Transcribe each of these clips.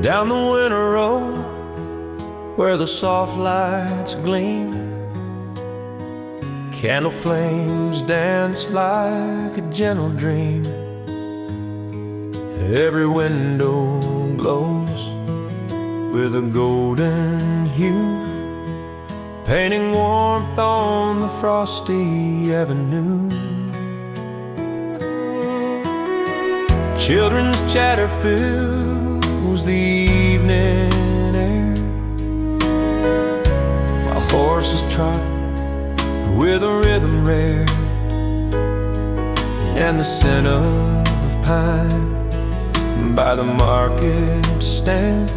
down the winter road where the soft lights gleam. Candle flames dance like a gentle dream. Every window glows with a golden hue, painting warmth on the frosty avenue. Children's chatter fills the evening air, while horses trot with a rhythm rare. And the scent of pine by the market stand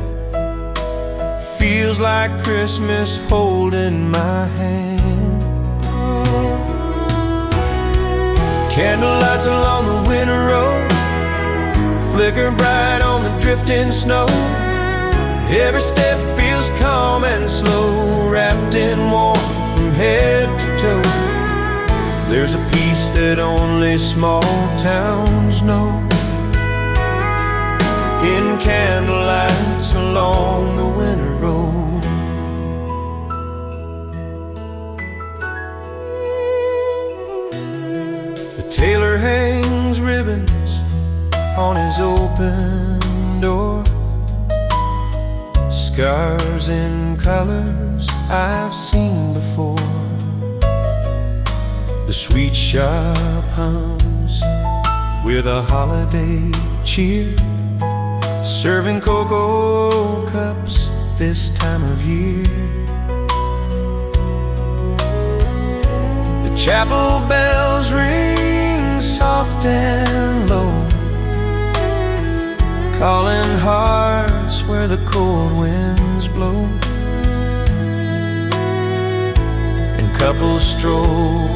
feels like Christmas holding my hand. Candlelights along the winter road flicker bright on the drifting snow. Every step feels calm and slow, wrapped in warmth from head to toe. There's a peace that only small towns know in candlelights along the winter road. The tailor hangs ribbons on his open door, scarves in colors I've seen before. The sweet shop hums with a holiday cheer, serving cocoa cups this time of year. The chapel bells ring soft and low, calling hearts where the cold winds blow. And couples stroll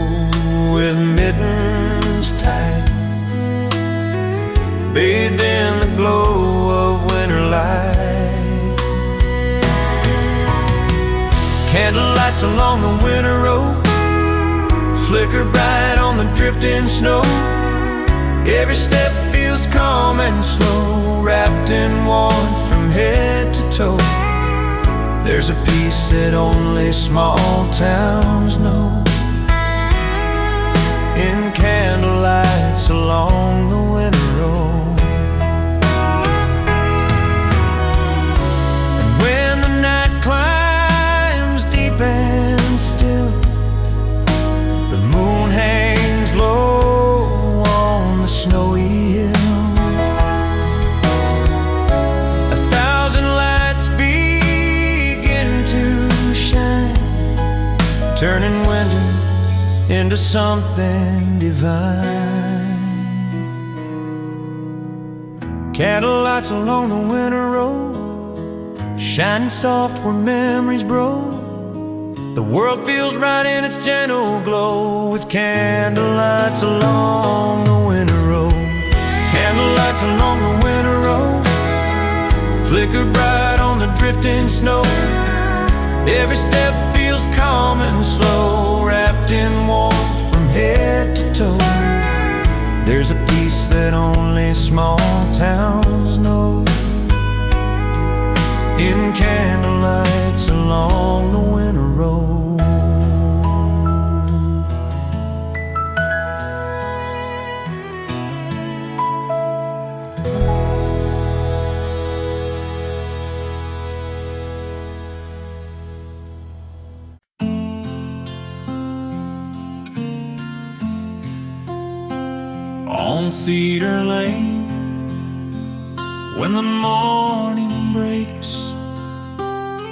with mittens tight, bathed in the glow of winter light. Candlelights along the winter road flicker bright on the drifting snow. Every step feels calm and slow, wrapped in warmth from head to toe. There's a peace that only small towns know in candlelights along the winter road. And when the night climbs deep and still, the moon hangs low on the snowy hill. A thousand lights begin to shine, turning winter into something divine. Candlelights along the winter road, shining soft where memories grow. The world feels right in its gentle glow with candlelights along the winter road. Candlelights along the winter road flicker bright on the drifting snow. Every step feels calm and slow, wrapped in warmth from head to toe. There's a peace that only small towns know in candlelights along the winter road. On Cedar Lane, when the morning breaks,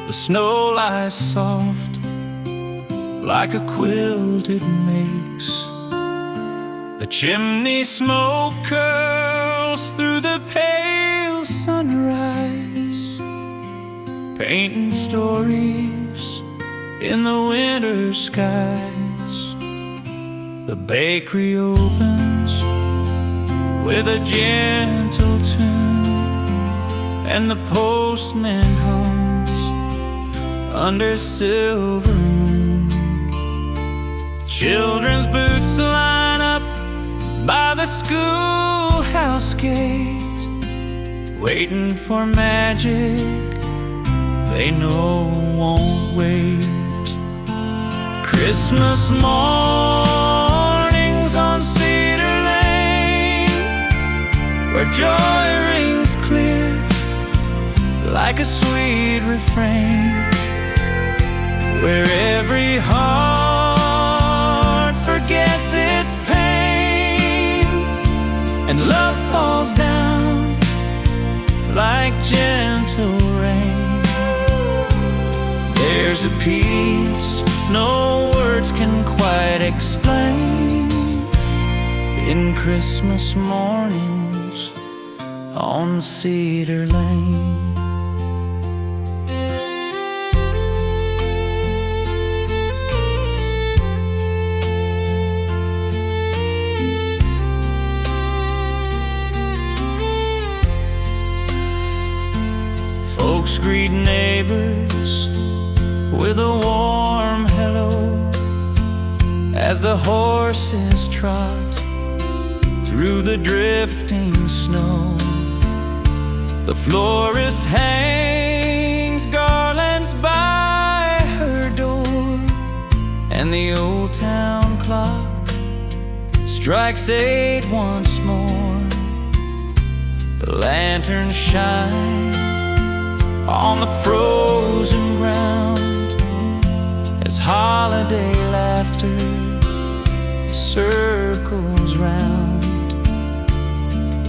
the snow lies soft like a quilt it makes. The chimney smoke curls through the pale sunrise, painting stories in the winter skies. The bakery opens with a gentle tune, and the postman hums under silver moon. Children's boots line up by the schoolhouse gate, waiting for magic they know won't wait. Christmas mornings on Cedar Lane, where joy rings clear like a sweet refrain, where every heart forgets its pain, and love falls down like gentle rain. There's a peace no words can quite explain in Christmas mornings on Cedar Lane. Folks greet neighbors with a warm hello as the horses trot through the drifting snow. The florist hangs garlands by her door, and the old town clock strikes 8 once more. The lanterns shine on the frozen ground as holiday laughter circles round.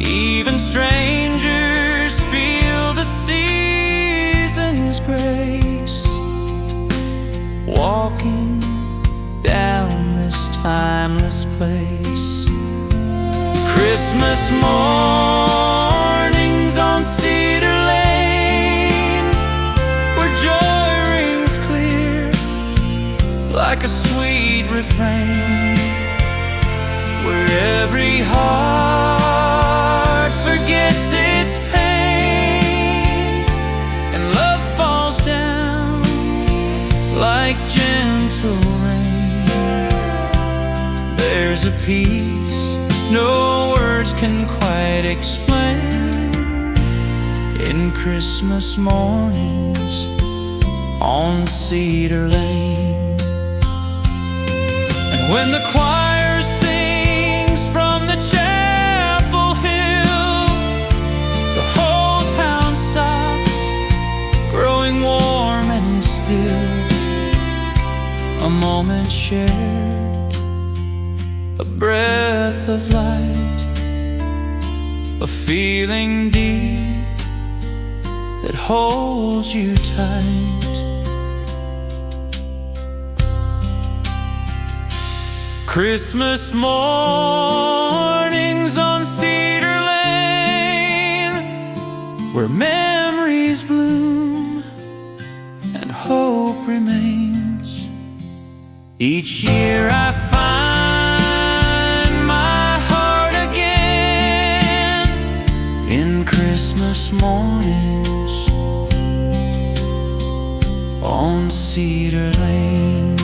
Even strangers feel the season's grace, walking down this timeless place. Christmas mornings on Cedar Lane, where joy rings clear like a sweet refrain, where every heart forgets its pain, and love falls down like gentle rain. There's a peace no words can quite explain in Christmas mornings on Cedar Lane. And when the choir sings from the chapel hill, the whole town stops, growing warm and still. A moment shared, a breath of light, a feeling deep that holds you tight. Christmas mornings on Cedar Lane, where memories bloom and hope remains. Each year I find my heart again in Christmas mornings on Cedar Lane.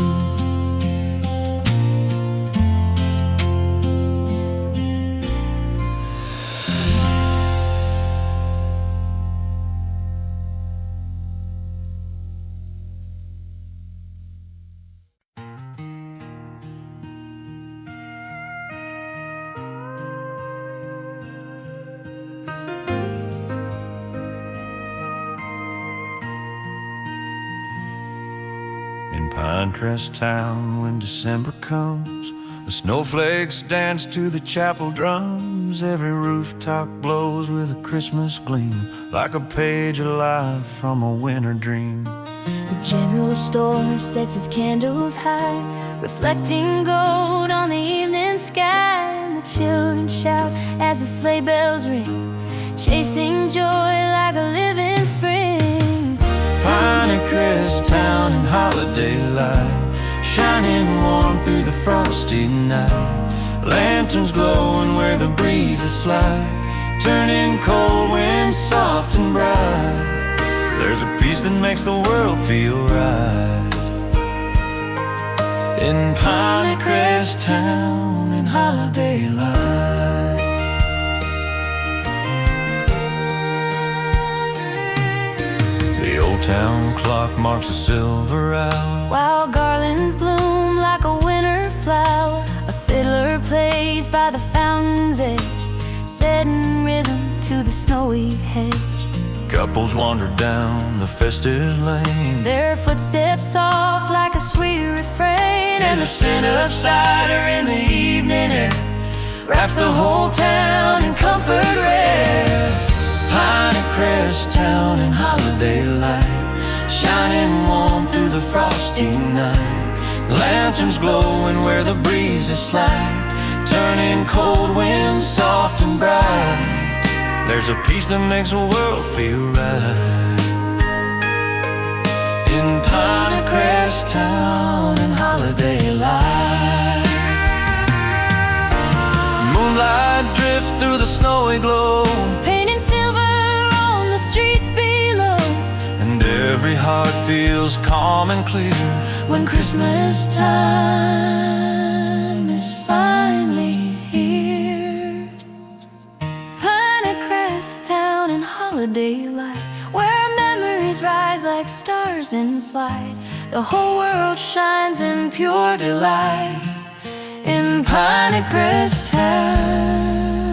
In Pinecrest town, when December comes, the snowflakes dance to the chapel drums. Every rooftop glows with a Christmas gleam, like a page alive from a winter dream. The general store sets its candles high, reflecting gold on the evening sky. And the children shout as the sleigh bells ring, chasing joy like a living spring. Pinecrest town in holiday light, shining warm through the frosty night. Lanterns glowing where the breezes slide, turning cold winds soft and bright. There's a peace that makes the world feel right in Pinecrest town in holiday light. Town clock marks a silver hour, while garlands bloom like a winter flower. A fiddler plays by the fountain's edge, setting rhythm to the snowy hedge. couples wander down the festive lane, Their footsteps soft like a sweet refrain, and the scent of cider in the evening air wraps the whole town in comfort rare. Pinecrest town in holiday light, shining warm through the frosty night. Lanterns glowing where the breeze is slight, turning cold winds soft and bright. There's a peace that makes the world feel right. In Pinecrest town in holiday light, moonlight drifts through the snowy glow, painting silver on the streets below. and every heart feels calm and clear When Christmas time is finally here. Pinecrest town in holiday light, where memories rise like stars in flight. The whole world shines in pure delight. In Pinecrest town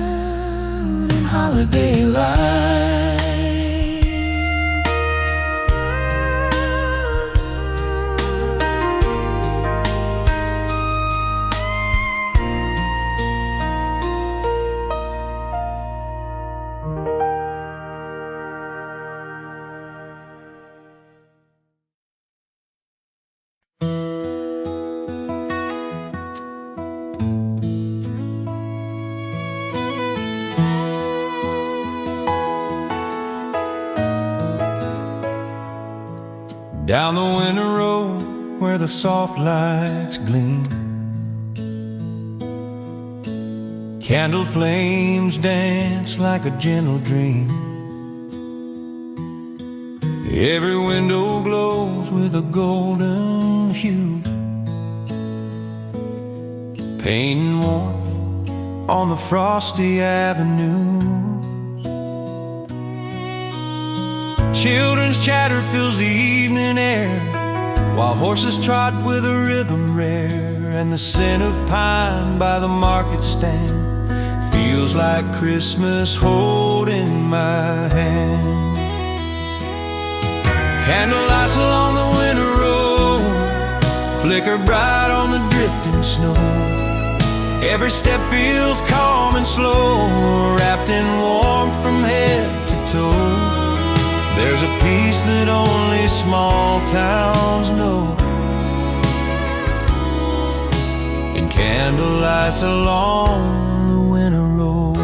in holiday light. Down the winter road where the soft lights gleam, candle flames dance like a gentle dream. Every window glows with a golden hue, painting warmth on the frosty avenue. Children's chatter fills the evening air, while horses trot with a rhythm rare. And the scent of pine by the market stand feels like Christmas holding my hand. Candlelights along the winter road flicker bright on the drifting snow. Every step feels calm and slow, wrapped in warmth from head to toe. There's a peace that only small towns know, in candlelights along the winter road.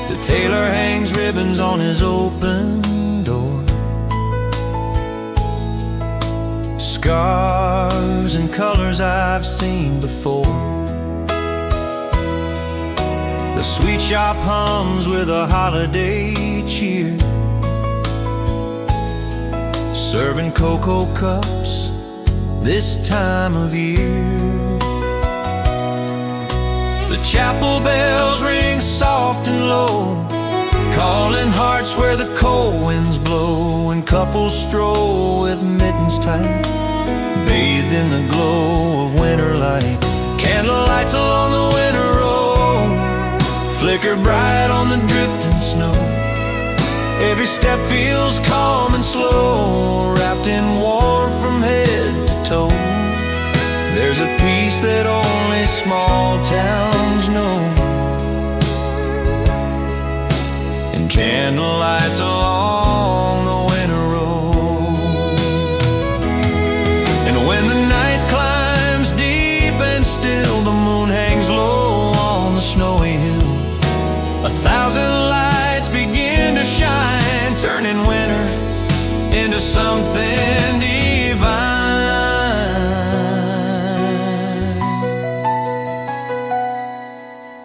The tailor hangs ribbons on his open door, scars and colors I've seen before. The sweet shop hums with a holiday cheer, serving cocoa cups this time of year. The chapel bells ring soft and low, calling hearts where the cold winds blow. And couples stroll with mittens tight, bathed in the glow of winter light. Candlelights along the winter road flicker bright on the drifting snow. Every step feels calm and slow, wrapped in warmth from head to toe. There's a peace that only small towns know, in candlelights along the winter road. And when the night climbs deep and still, the moon hangs low on the snowy hill. 1,000 lights begin to shine, turning winter into something divine.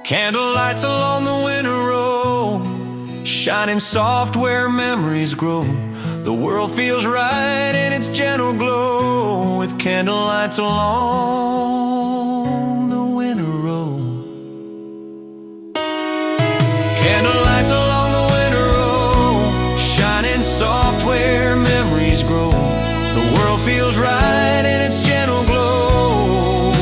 Candlelights along the winter road, shining soft where memories grow. The world feels right in its gentle glow, with candlelights along the winter road. Candlelights along the winter road, shining soft where memories grow. The world feels right in its gentle glow,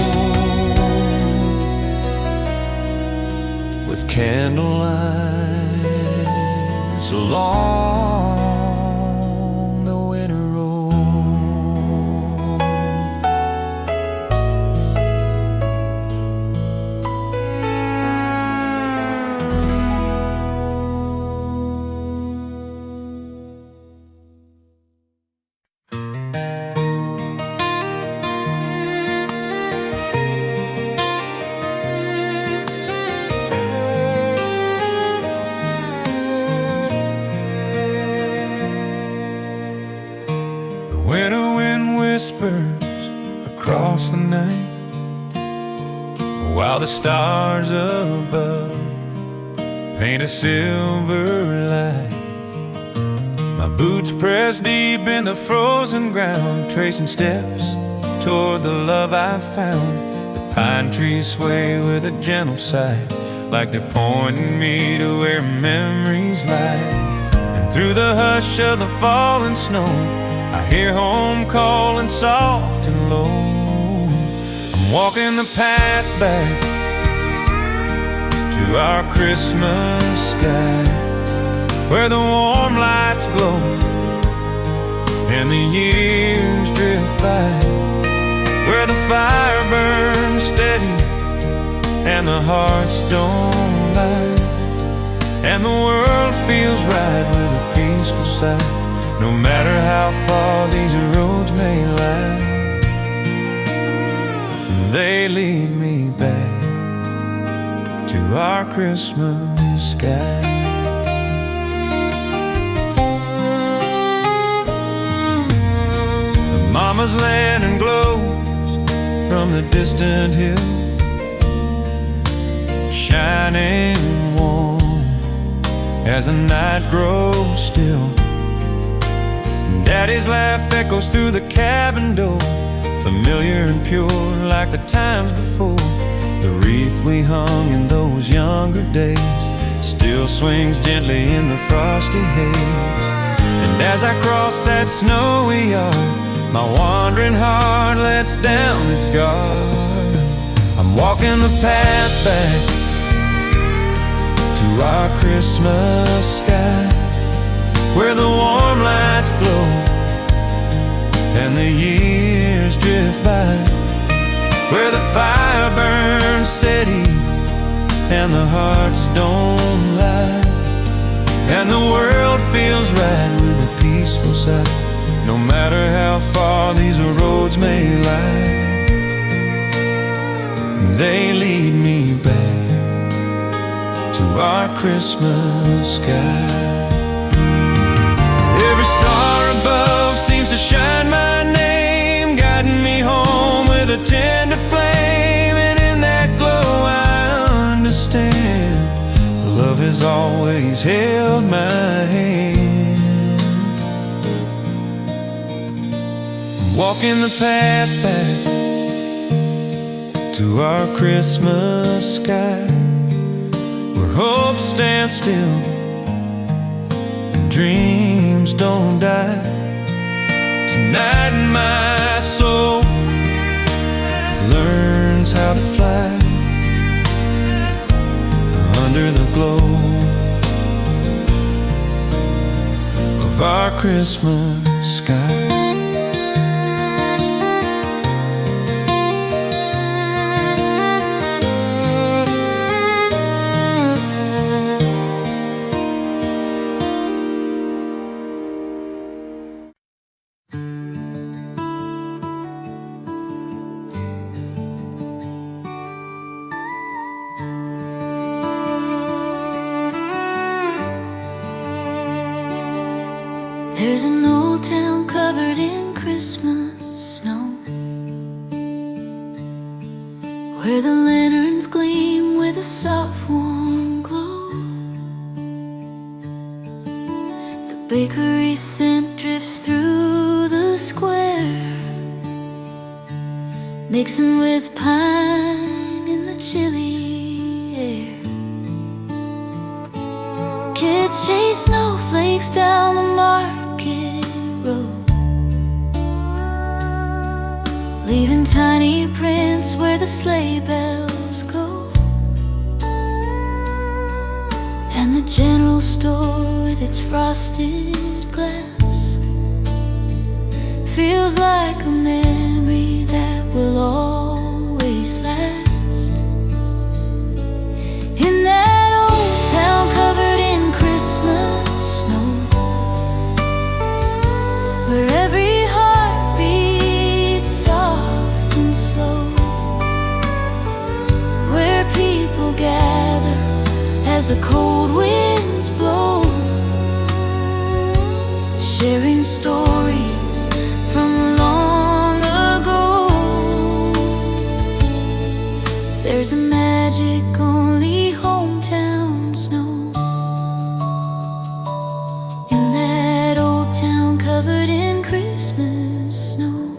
with candlelights along the winter road. Winter wind whispers across the night, while the stars above paint a silver light. My boots press deep in the frozen ground, tracing steps toward the love I found. The pine trees sway with a gentle sigh, like they're pointing me to where memories lie. And through the hush of the falling snow, I hear home calling soft and low. I'm walking the path back to our Christmas sky, where the warm lights glow and the years drift by, where the fire burns steady and the hearts don't lie, and the world feels right with a peaceful sigh. No matter how far these roads may lie, they lead me back to our Christmas sky. Mama's lantern glows from the distant hill, shining warm as the night grows still. Daddy's laugh echoes through the cabin door, familiar and pure like the times before. The wreath we hung in those younger days still swings gently in the frosty haze. And as I cross that snowy yard, my wandering heart lets down its guard. I'm walking the path back to our Christmas sky, where the warm lights glow and the years drift by, where the fire burns steady and the hearts don't lie, and the world feels right with a peaceful sigh. No matter how far these roads may lie, they lead me back to our Christmas sky. Every star above seems to shine my name, guiding me home with a tender flame. And in that glow I understand love has always held my hand. Walking the path back to our Christmas sky, where hope stands still and dreams don't die. Tonight my soul learns how to fly under the glow of our Christmas sky. There's an old town covered in Christmas snow, where the lanterns gleam with a soft warm glow. The bakery scent drifts through the square, mixing with pine in the chilly air. Kids chase snowflakes down the market road, leaving tiny prints where the sleigh bells go. And the general store with its frosted glass feels like a memory that will always last. In that old town covered in Christmas snow, where every heart beats soft and slow, where people gather as the cold winds blow, sharing stories from long ago. There's a magic only hometowns know, in that old town covered in Christmas snow.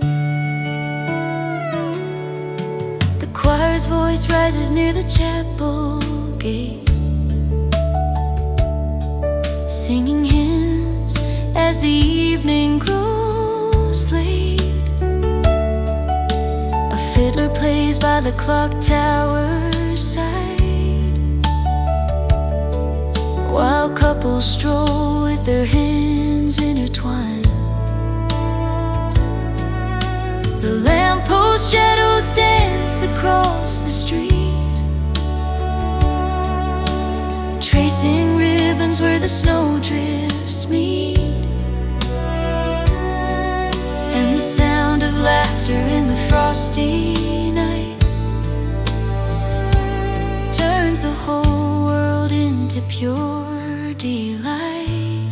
The choir's voice rises near the chapel gate, singing hymns as the evening grows late. A fiddler plays by the clock tower's side, while couples stroll with their hands intertwined. The lamppost shadows dance across the street, tracing ribbons where the snowdrifts meet. And the sound of laughter in the frosty night turns the whole world into pure delight.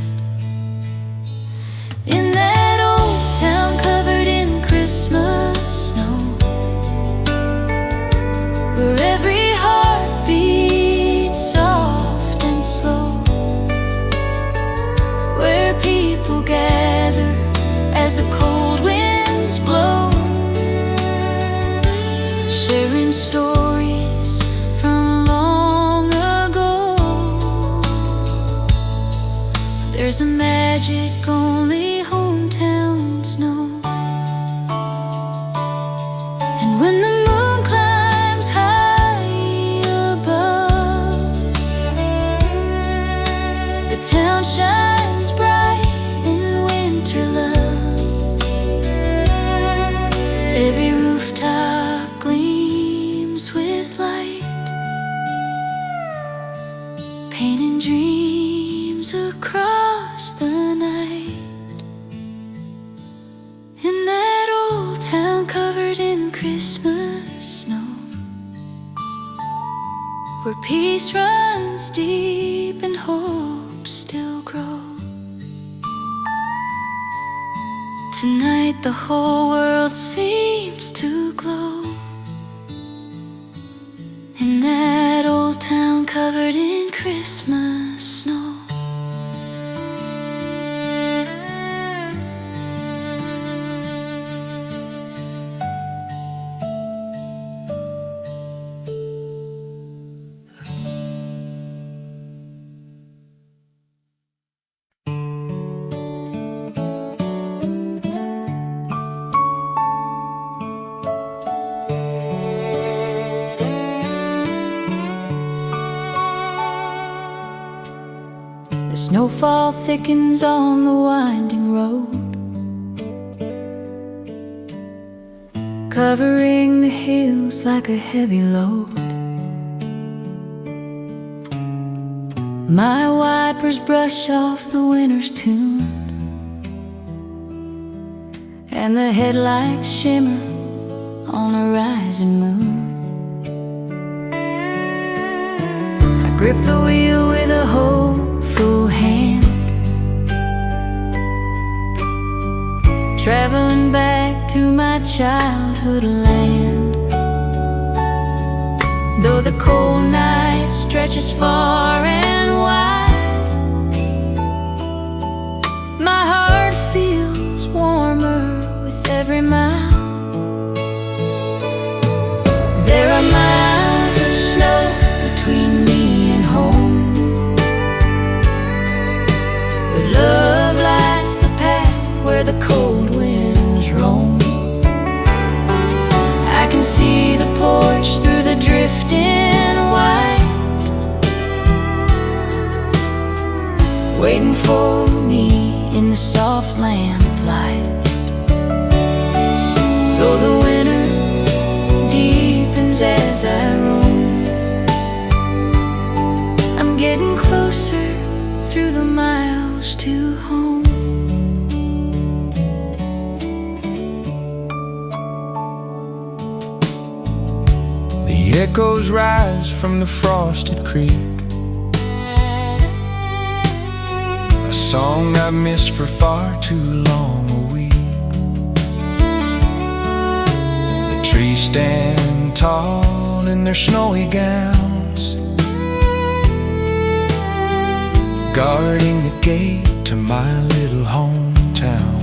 In that old town covered in Christmas snow, where every heart beats soft and slow, where people gather as the cold winds blow, sharing stories from long ago. There's a magic only hometowns know. And when the moon climbs high above, the town shines bright in winter love. Every rooftop gleams with light, painting dreams across the night. In that old town covered in Christmas snow, where peace runs deep and hope still grows. Tonight the whole world seems to glow, in that old town covered in Christmas snow. The snowfall thickens on the winding road, covering the hills like a heavy load. My wipers brush off the winter's tune, and the headlights shimmer on a rising moon. I grip the wheel with a hopeful hand, traveling back to my childhood land. Though the cold night stretches far and wide, my heart feels warmer with every mile. There are miles of snow between me and home, where the cold winds roam. I can see the porch through the drifting white, waiting for me in the soft lamplight. Though the winter deepens as I roam, I'm getting closer through the miles to home. The echoes rise from the frosted creek, a song I've missed for far too long a week. The trees stand tall in their snowy gowns, guarding the gate to my little hometown.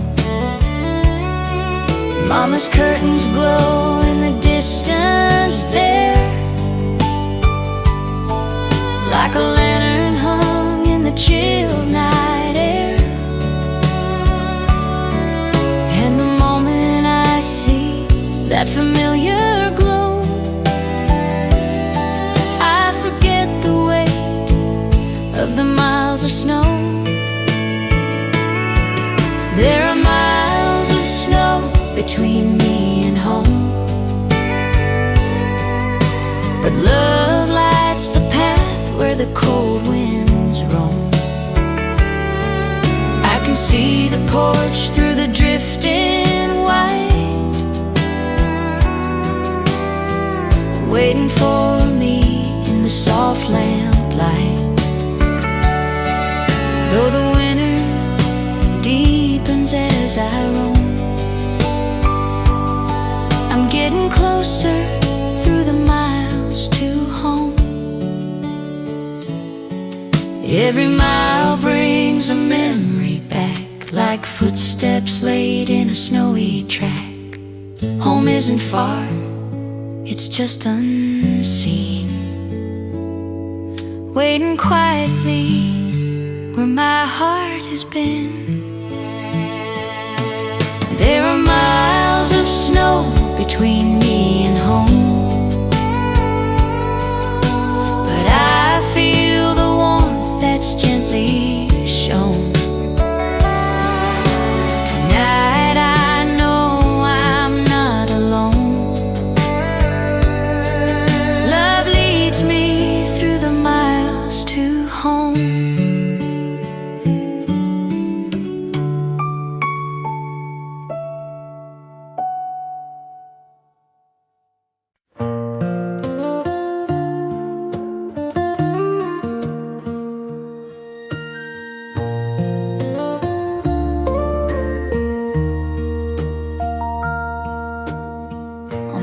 Mama's curtains glow in the distance there, like a lantern hung in the chill night air. And the moment I see that familiar glow, I forget the weight of the miles of snow. There are miles of snow between me and home, but love lights the path where the cold winds roam. I can see the porch through the drifting white, waiting for me in the soft lamplight. Though the winter deepens as I roam, I'm getting closer through the miles to home. Every mile brings a memory back, like footsteps laid in a snowy track. Home isn't far, it's just unseen, waiting quietly where my heart has been. There are miles of snow between me and home, but I feel the warmth that's gently shown. Tonight I know I'm not alone. Love leads me through the miles to home.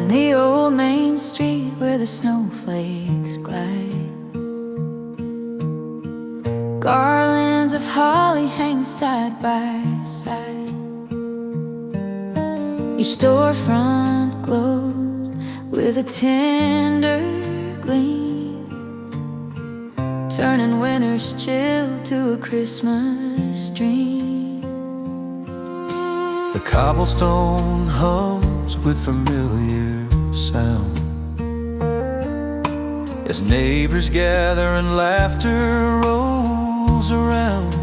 The old main street where the snowflakes glide, garlands of holly hang side by side. Each storefront glows with a tender gleam, turning winter's chill to a Christmas dream. The cobblestone hums with familiar sound as neighbors gather and laughter rolls around.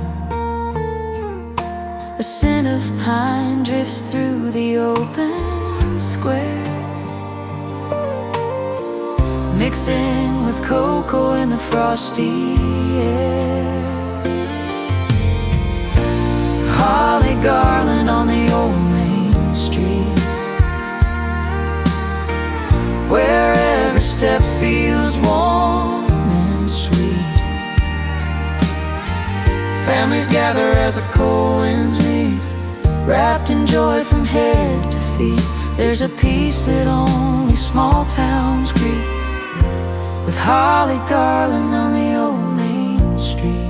A scent of pine drifts through the open square, mixing with cocoa in the frosty air. Holly garland on the old main street, where every step feels warm and sweet. Families gather as the cold winds meet, wrapped in joy from head to feet. There's a peace that only small towns greet, with holly garland on the old main street.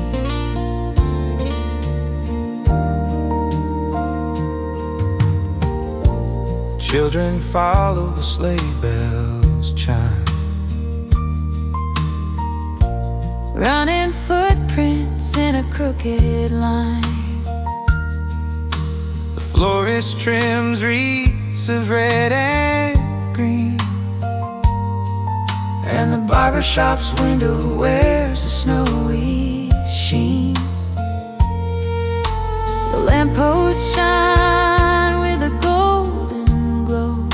Children follow the sleigh bells chime, running footprints in a crooked line. florist trims wreaths of red and green, and the barber shop's window wears a snowy sheen. The lampposts shine with a golden glow,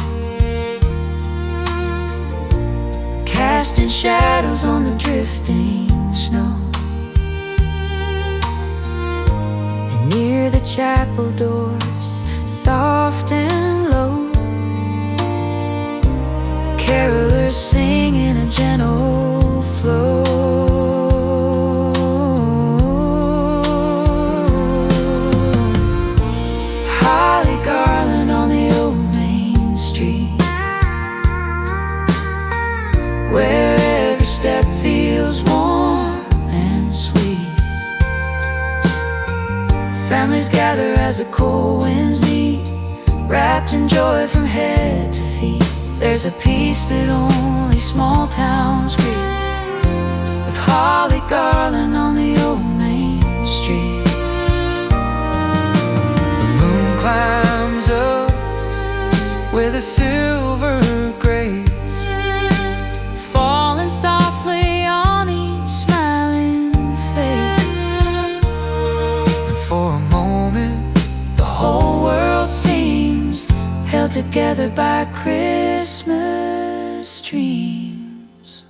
casting shadows on the drifting snow. and near the chapel doors, soft and low, Carolers sing in a gentle flow. Holly garland on the old main street, where every step feels warm and sweet. Families gather as the cold winds meet, wrapped in joy from head to feet. There's a peace that only small towns greet, with holly garland on the old main street. the moon climbs up with a silver grace, falling softly on each smiling face. and for a moment The whole world seems held together by Christmas dreams.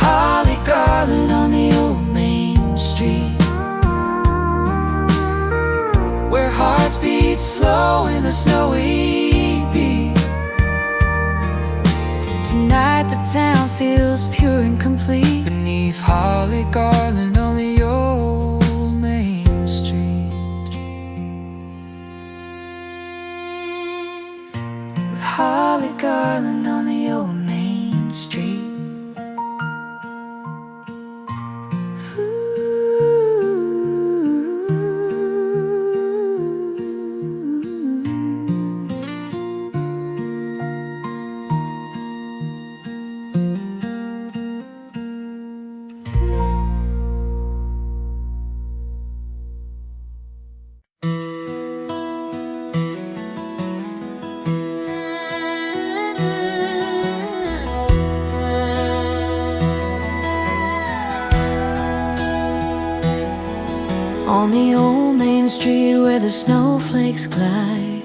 Holly garland on the old main street, where hearts beat slow in the snowy beat. Tonight the town feels pure and complete, beneath holly garland on the old main street. with holly garland on the old main street. on the old main street where the snowflakes glide.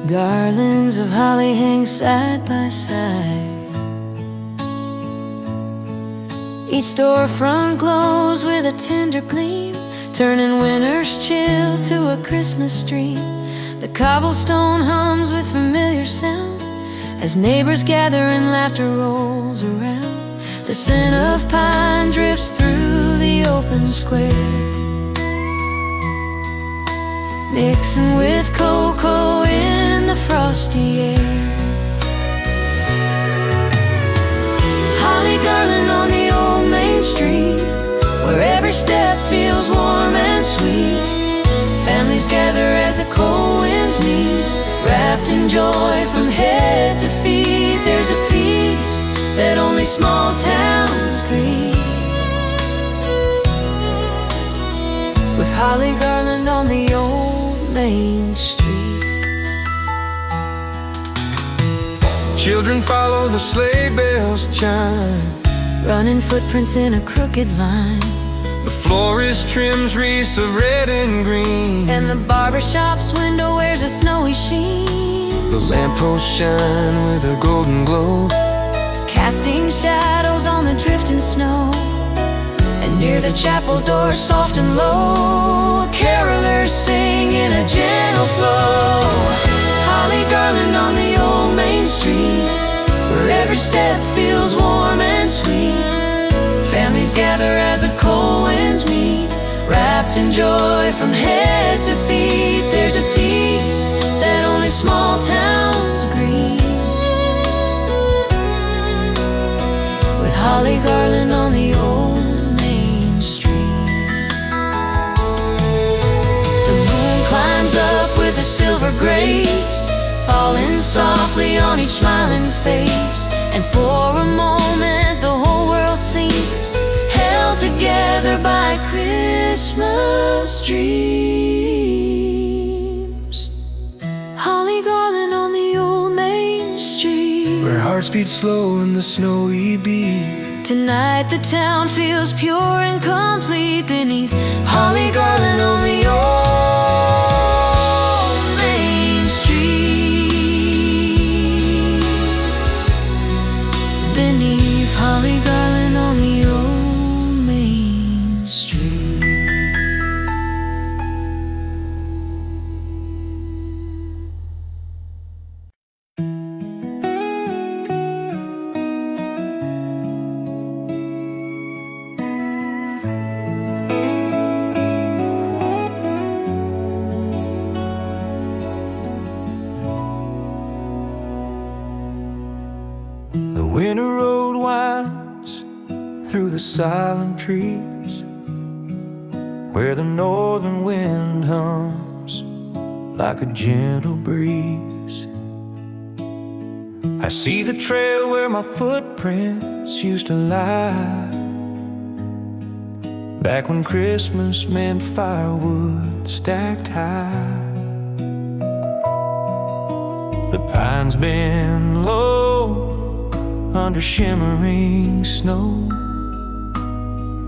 Garlands of holly hang side by side. Each storefront glows with a tender gleam, turning winter's chill to a Christmas dream. The cobblestone hums with familiar sound as neighbors gather and laughter rolls around. The scent of pine drifts through the open square, mixing with cocoa in the frosty air. Holly garland on the old main street, where every step feels warm and sweet. Families gather as the cold winds meet, wrapped in joy from head to feet. There's a peace that only small towns greet, with holly garland on the old main street. Children follow the sleigh bells chime, Running footprints in a crooked line, the florist trims wreaths of red and green, and the barber shop's window wears a snowy sheen, the lampposts shine with a golden glow, casting shadows on the drifting snow. And near the chapel door, soft and low, carolers sing in a gentle flow. Holly garland on the old main street, where every step feels warm and sweet. Families gather as the cold winds meet, wrapped in joy from head to feet. There's a peace that only small towns greet, with holly garland on the old main street. The moon climbs up with a silver grace, falling softly on each smiling face. And for a moment the whole world seems held together by Christmas dreams. Holly garland on the old main street, where hearts beat slow in the snowy beat. tonight the town feels pure and complete beneath holly garland on the old main street. Beneath holly garland on the old main street. The winter road winds through the silent trees, where the northern wind hums like a gentle breeze. I see the trail where my footprints used to lie, back when Christmas meant firewood stacked high. The pines bend low under shimmering snow,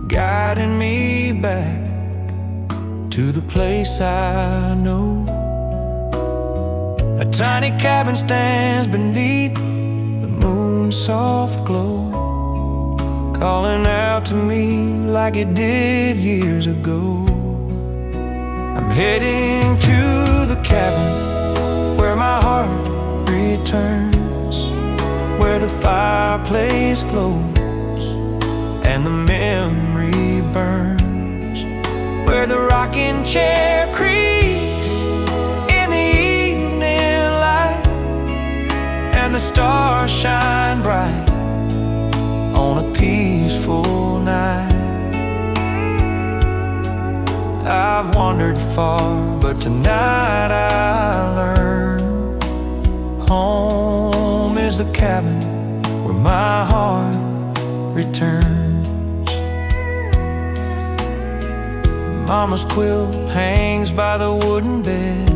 guiding me back to the place I know. A tiny cabin stands beneath the moon's soft glow, calling out to me like it did years ago. I'm heading to the cabin where my heart returns, where the fireplace glows and the memory burns, where the rocking chair creaks in the evening light and the stars shine bright on a peaceful night. I've wandered far, but tonight I learn home is the cabin where my heart returns. Mama's quilt hangs by the wooden bed,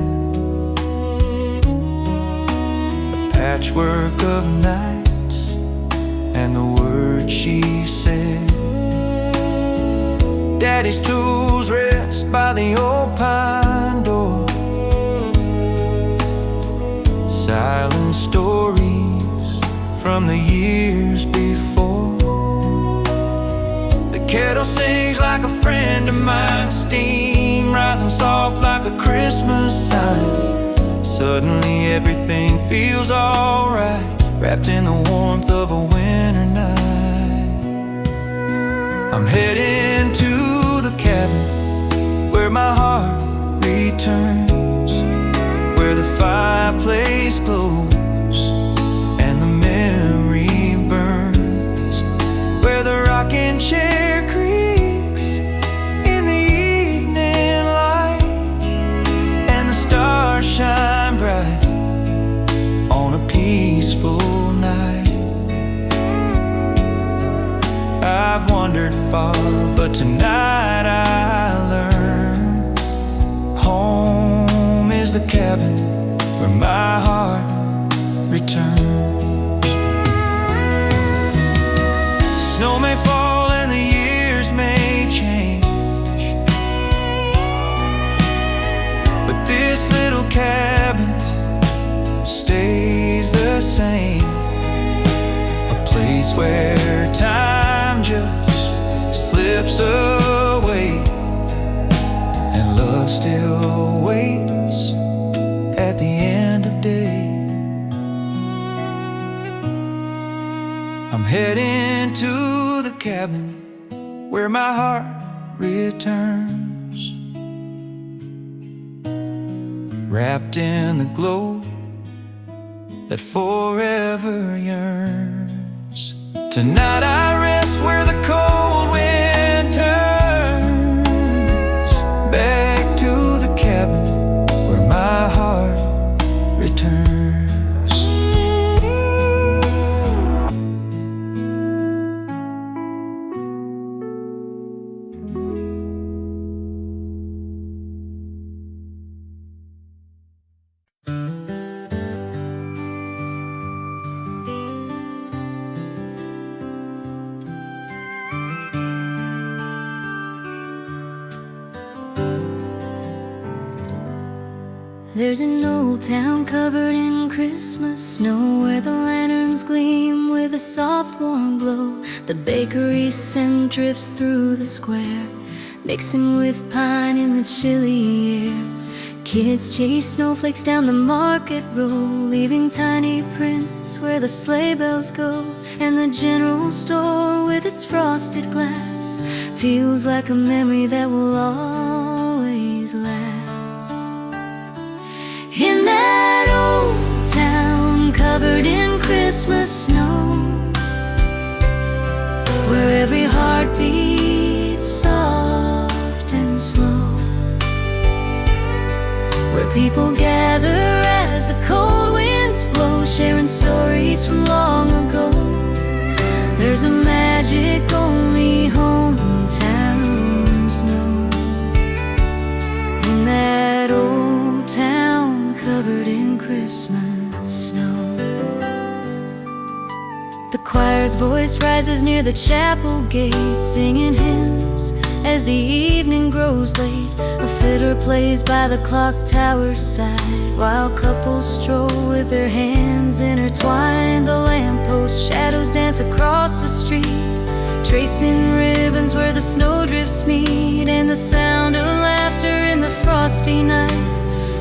a patchwork of nights and the words she said. Daddy's tools rest by the old pine door, silent stories from the years before. The kettle sings like a friend of mine, steam rising soft like a Christmas sign. Suddenly everything feels alright, wrapped in the warmth of a winter night. I'm heading to the cabin where my heart returns, where the fireplace glows and the memory burns, where the rocking chair creaks in the evening light and the stars shine bright on a peaceful night. I've wandered far, but tonight I learn home is the cabin where my heart returns. Snow may fall and the years may change, but this little cabin stays the same, a place where time just slips away and love still waits at the end of day. I'm heading to the cabin where my heart returns, wrapped in the glow that forever yearns. Tonight I rest where the cold wind turns, back to the cabin where my heart returns. There's an old town covered in Christmas snow, where the lanterns gleam with a soft warm glow. The bakery scent drifts through the square, mixing with pine in the chilly air. Kids chase snowflakes down the market road, leaving tiny prints where the sleigh bells go. And the general store with its frosted glass feels like a memory that will always last. In that old town covered in Christmas snow, where every heart beats soft and slow, where people gather as the cold winds blow, sharing stories from long ago. There's a magic only hometowns know. In that old town covered in Christmas snow. The choir's voice rises near the chapel gate, singing hymns as the evening grows late. A fiddler plays by the clock tower's side, while couples stroll with their hands intertwined. The lamppost shadows dance across the street, tracing ribbons where the snowdrifts meet. And the sound of laughter in the frosty night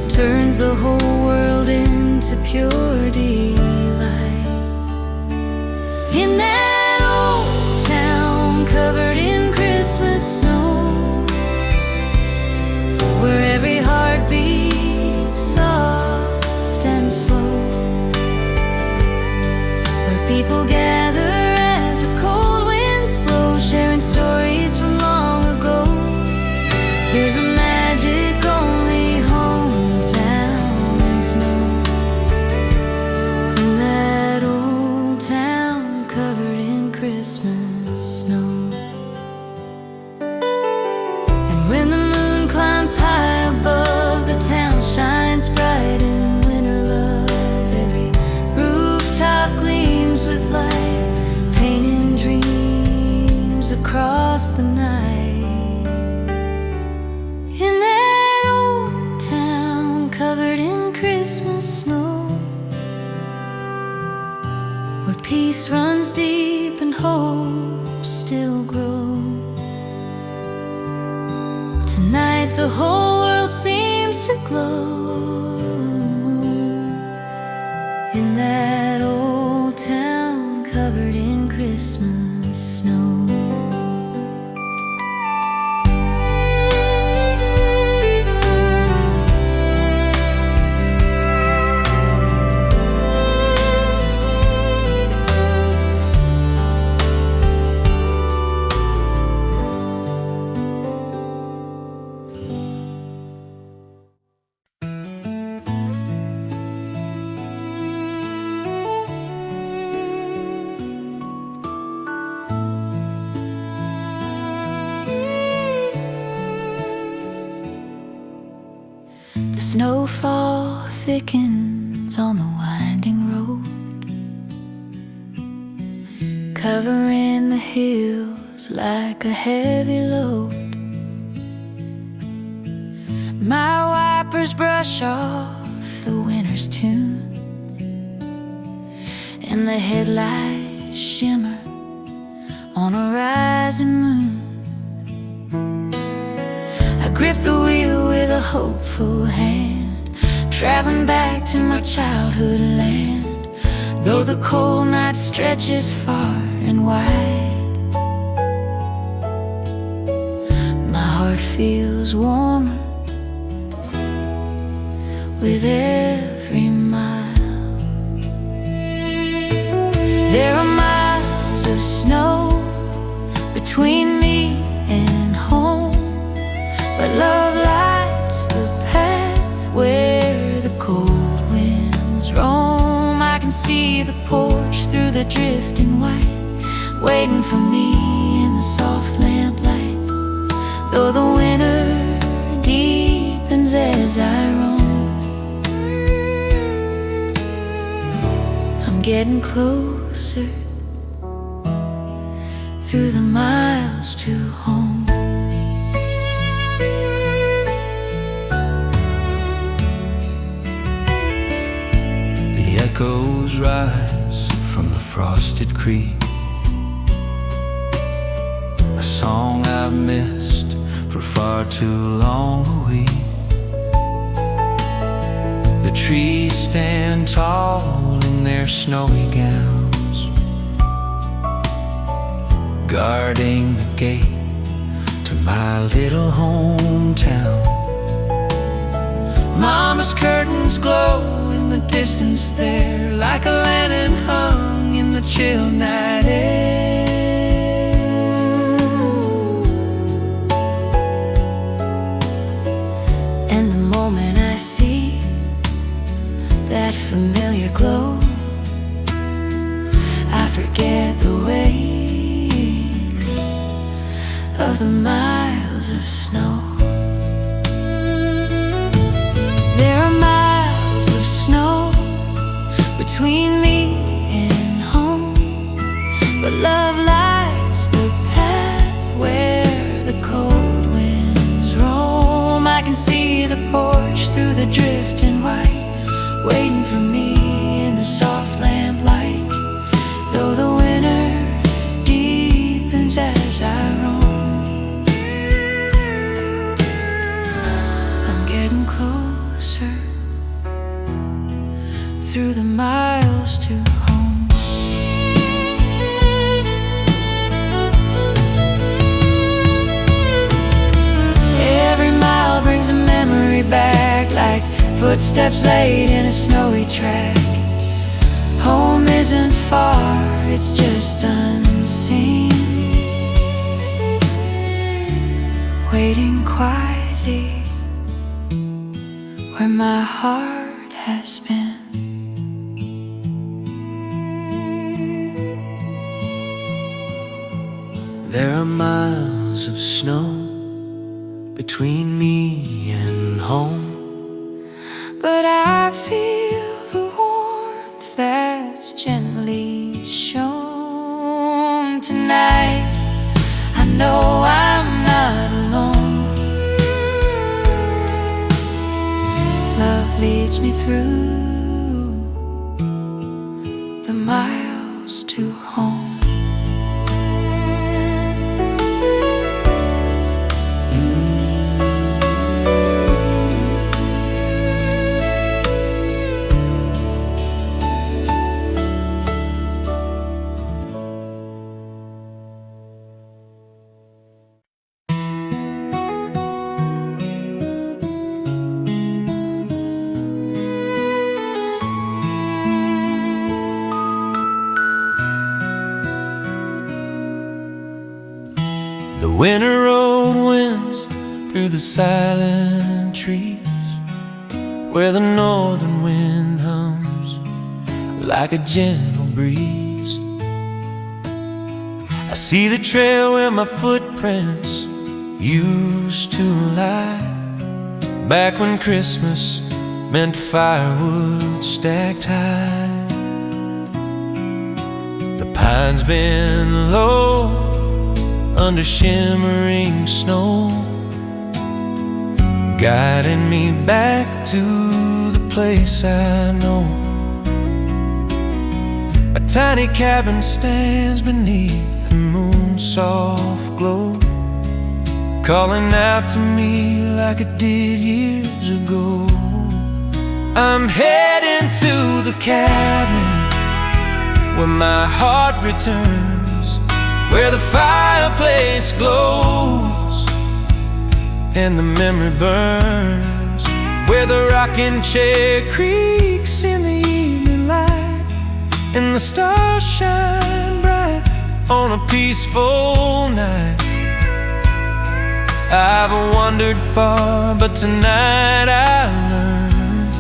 turns the whole world into pure delight. In that old town covered in Christmas snow, where every heart beats soft and slow, where people gather as the cold winds blow, sharing stories from long ago. There's a magic only hometowns know. In that old town covered in Christmas snow. And when the moon climbs high above, the town shines bright in winter love. Every rooftop gleams with light, painting dreams across the night. In that old town covered in Christmas snow, where peace runs deep and hope still grows. Tonight the whole world seems to glow. In that old town covered in Christmas snow. The snowfall thickens on the winding road, covering the hills like a heavy load. My wipers brush off the winter's tune, and the headlights shimmer on a rising moon. I grip the wheel with a hopeful hand, traveling back to my childhood land. Though the cold night stretches far and wide, my heart feels warmer with every mile. There are miles of snow between me and home, but love lights the path where the cold winds roam. I can see the porch through the drifting white, waiting for me in the soft lamplight. Though the winter deepens as I roam, I'm getting closer through the miles to home. echoes rise from the frosted creek, a song I've missed for far too long a week. The trees stand tall in their snowy gowns, guarding the gate to my little hometown. Mama's curtains glow in the distance there, like a lantern hung in the chill night air. And the moment I see that familiar glow, I forget the weight of the miles of snow. There are miles of snow between me and home, but love lights the path where the cold winds roam. I can see the porch through the drifting white, waiting for me in the soft lamplight, though the winter deepens as I roam. I'm getting closer through the miles to home. Every mile brings a memory back, like footsteps laid in a snowy track. Home isn't far, it's just unseen, waiting quietly where my heart has been. There are miles of snow between me and home, But I feel the warmth that's gently shown tonight. I know I'm not alone. Love leads me through the miles to home. the winter road winds through the silent trees, where the northern wind hums like a gentle breeze. I see the trail where my footprints used to lie, back when Christmas meant firewood stacked high. The pines bend low under shimmering snow, guiding me back to the place I know. A tiny cabin stands beneath the moon's soft glow, calling out to me like it did years ago. I'm heading to the cabin where my heart returns, where the fireplace glows and the memory burns, where the rocking chair creaks in the evening light, and the stars shine bright on a peaceful night. I've wandered far, but tonight I learned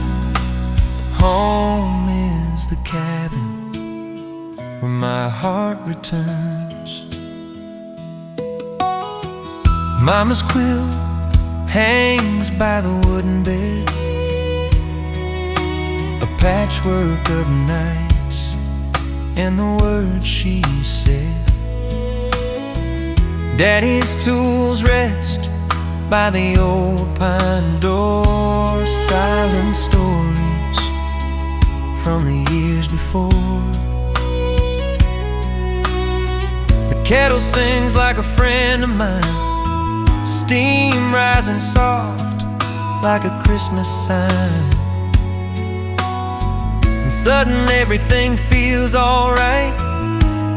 home is the cabin where my heart returns. Mama's quilt hangs by the wooden bed, a patchwork of nights and the words she said. Daddy's tools rest by the old pine door, silent stories from the years before. The kettle sings like a friend of mine, steam rising soft like a Christmas sign. And suddenly everything feels alright,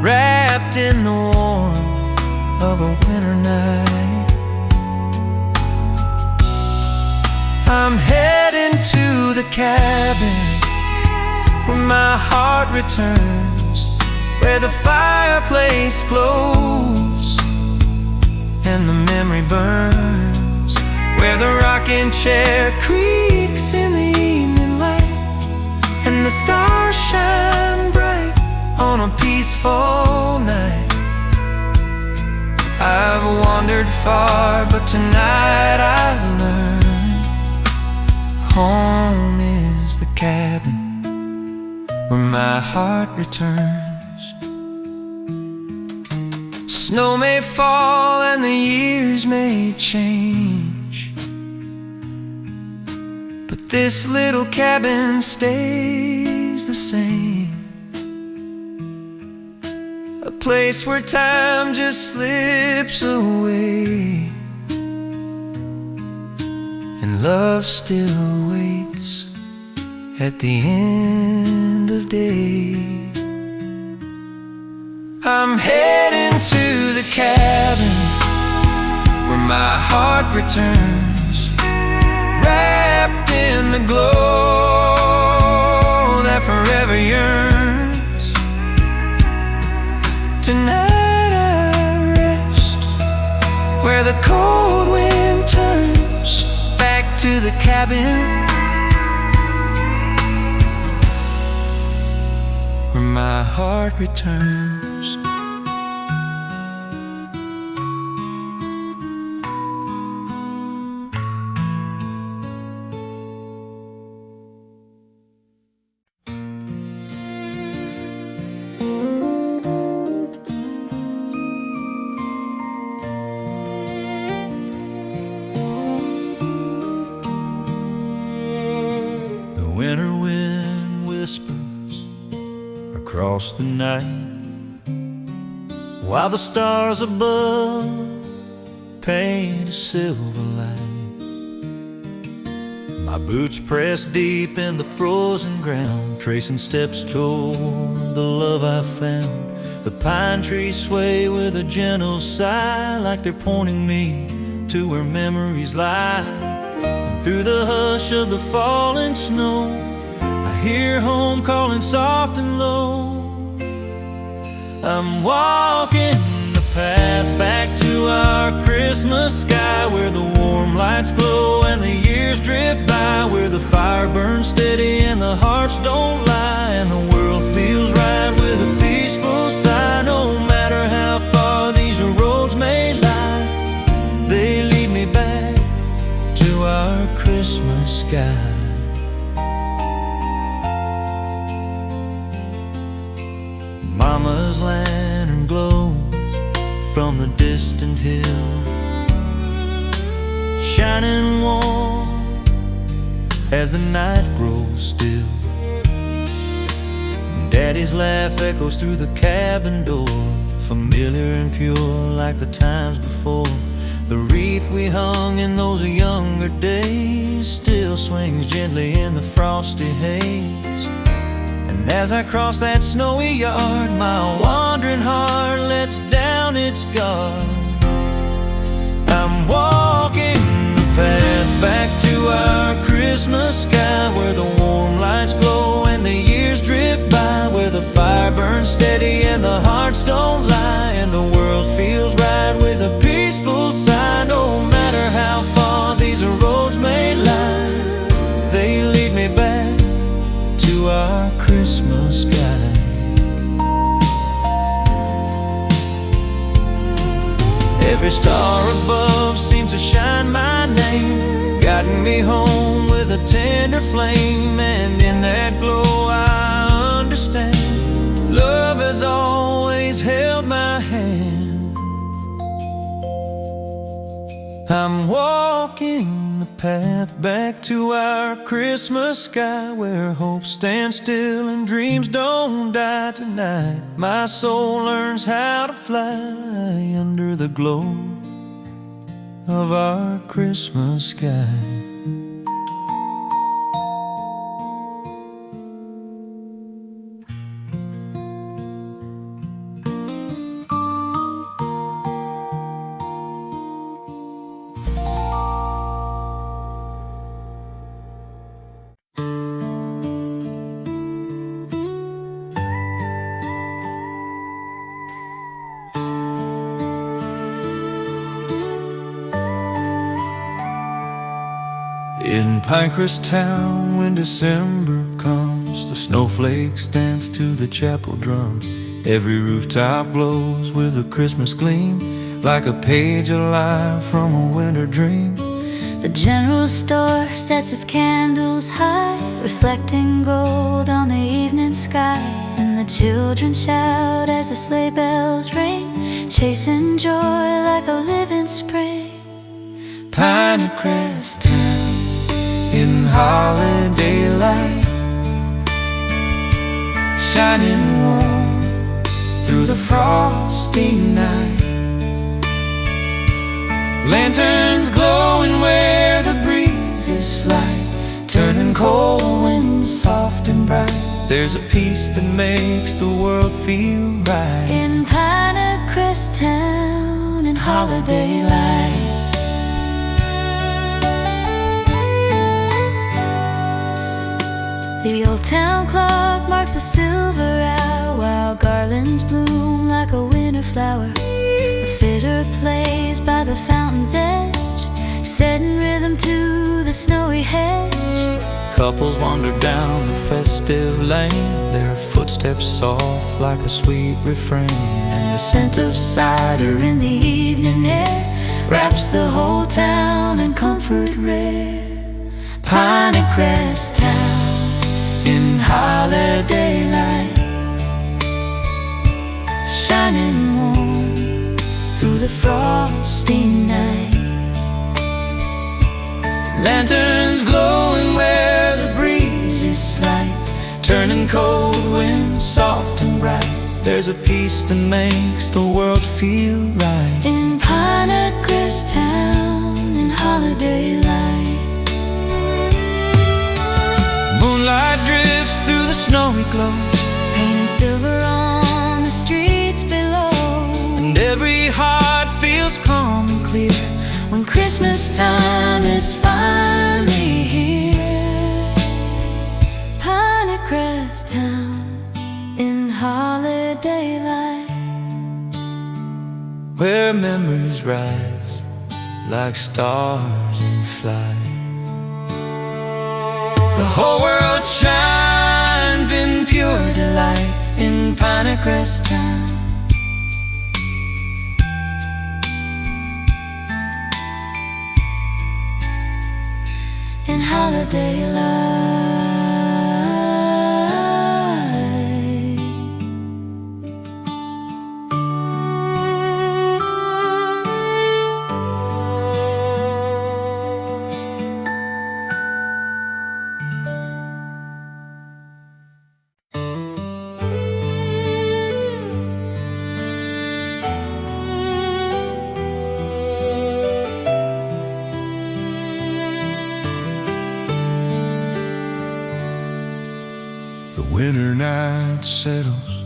wrapped in the warmth of a winter night. I'm heading to the cabin where my heart returns, where the fireplace glows and the memory burns, where the rocking chair creaks in the evening light, and the stars shine bright on a peaceful night. I've wandered far, but tonight I've learned home is the cabin where my heart returns. Snow may fall and the years may change, but this little cabin stays the same. A place where time just slips away, and love still waits at the end of day. I'm heading to the cabin where my heart returns, wrapped in the glow that forever yearns. Tonight I rest where the cold wind turns back to the cabin where my heart returns. The winter wind whispers across the night, while the stars above paint a silver light. My boots pressed deep in the frozen ground, tracing steps toward the love I found. The pine trees sway with a gentle sigh, like they're pointing me to where memories lie. And through the hush of the falling snow, I hear home calling soft and low. I'm walking the path back to our Christmas sky, where the warm lights glow and the years drift by, where the fire burns steady and the hearts don't lie, and the world feels right with a peaceful sigh. No matter how far these roads may lie, they lead me back to our Christmas sky. Mama's lantern glows from the distant hill, shining warm as the night grows still. Daddy's laugh echoes through the cabin door, familiar and pure like the times before. The wreath we hung in those younger days still swings gently in the frosty haze. And as I cross that snowy yard, my wandering heart lets down its guard. I'm walking the path back to our Christmas sky, where the warm lights glow and the years drift by, where the fire burns steady and the hearts don't lie, and the world feels right with a peaceful sigh. No matter how far these roads may lie, they lead me back to our Christmas sky. Every star above seems to shine my name, guiding me home with a tender flame. And in that glow I understand love has always held my hand. I'm walking the path back to our Christmas sky, where hope stands still and dreams don't die tonight. My soul learns how to fly under the glow of our Christmas sky. In Pinecrest Town, when December comes, the snowflakes dance to the chapel drums. Every rooftop glows with a Christmas gleam, like a page alive from a winter dream. The general store sets its candles high, reflecting gold on the evening sky. And the children shout as the sleigh bells ring, chasing joy like a living spring. Pinecrest Town in holiday light, shining warm through the frosty night. Lanterns glowing where the breeze is slight, turning cold winds soft and bright. There's a peace that makes the world feel right. In Pinecrest Town in holiday light. The old town clock marks the silver hour, while garlands bloom like a winter flower. A fiddler plays by the fountain's edge, setting rhythm to the snowy hedge. Couples wander down the festive lane, their footsteps soft like a sweet refrain. And the scent of cider in the evening air wraps the whole town in comfort rare. Pinecrest Town in holiday light, shining warm through the frosty night. Lanterns glowing where the breeze is slight, turning cold winds soft and bright. There's a peace that makes the world feel right. In Pinecrest Town in holiday light. Moonlight drifts through the snowy glows, Painting silver on the streets below. and every heart feels calm and clear When Christmas time is finally here. Pinecrest Town in holiday light. where memories rise like stars in flight. The whole world shines in pure delight in Pinecrest Town. In holiday light. The winter night settles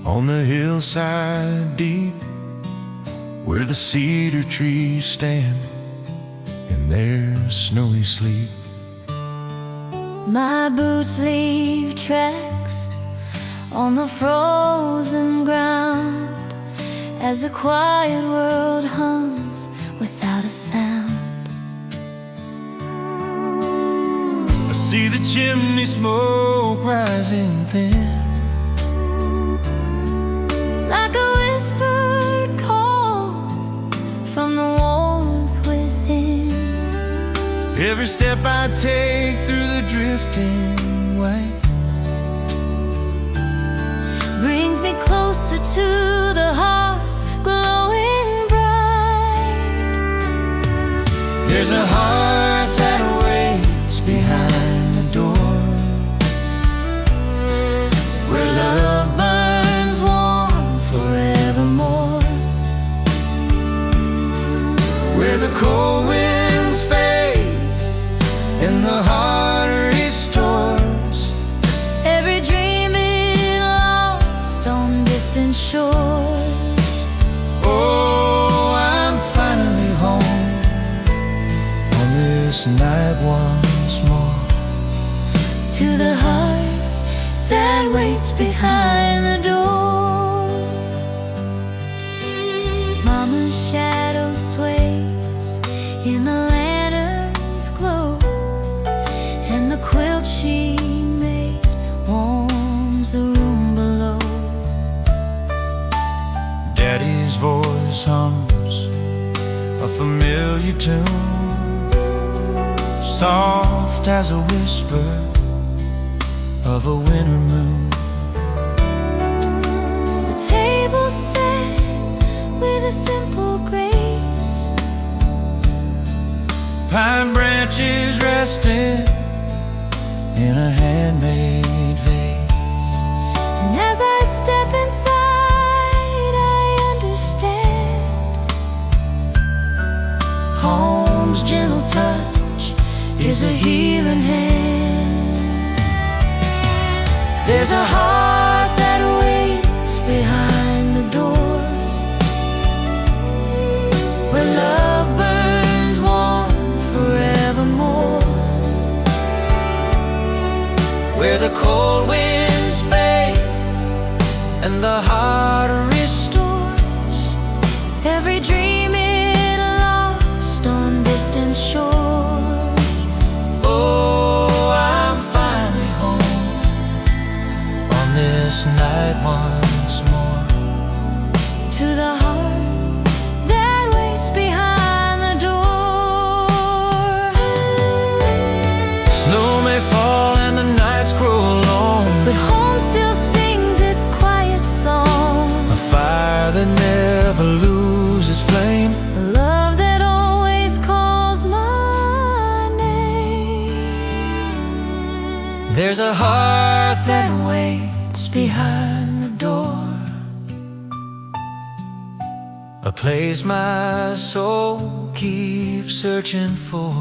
on the hillside deep, where the cedar trees stand in their snowy sleep. My boots leave tracks on the frozen ground as the quiet world hums without a sound. I see the chimney smoke rising thin, Like a whispered call from the warmth within. every step I take through the drifting white Brings me closer to the hearth, glowing bright. There's a heart that waits behind the door, where love burns warm forevermore, where the cold winds fade and the heart restores every dream it lost on distant shores. Oh, I'm finally home on this night once more, To the heart that waits behind the door. Mama's shadow sways in the lantern's glow, and the quilt she made warms the room below. Daddy's voice hums a familiar tune, soft as a whisper of a winter moon. The table set with a simple grace, Pine branches resting in a handmade vase. and as I step inside I understand home's gentle touch is a healing hand. There's a heart that waits behind the door, where love burns warm forevermore, where the cold winds fade and the heart restores every dream it lost on distant shores. Oh, I'm finally home on this night once more, To the heart that waits behind the door. Snow may fall and the nights grow long, But home still sings its quiet song, a fire that never loses flame. a love that always calls my name. There's a heart that waits behind the door, a place my soul keeps searching for.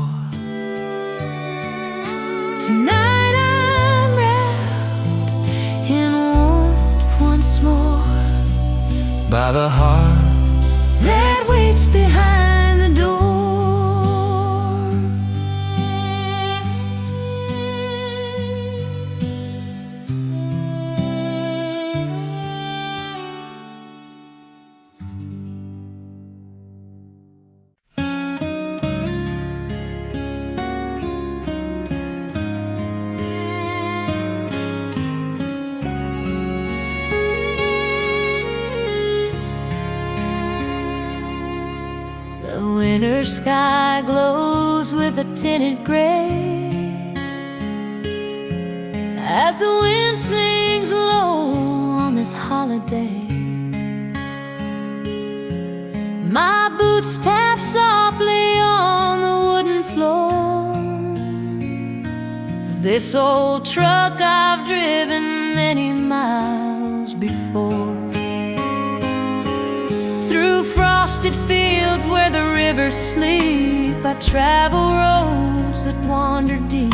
Tonight I'm wrapped in warmth once more, By the heart that waits behind the door. The winter sky glows with a tinted gray, as the wind sings low on this holiday. My boots tap softly on the wooden floor. This old truck I've driven many miles before, through frosted fields where the rivers sleep. I travel roads that wander deep,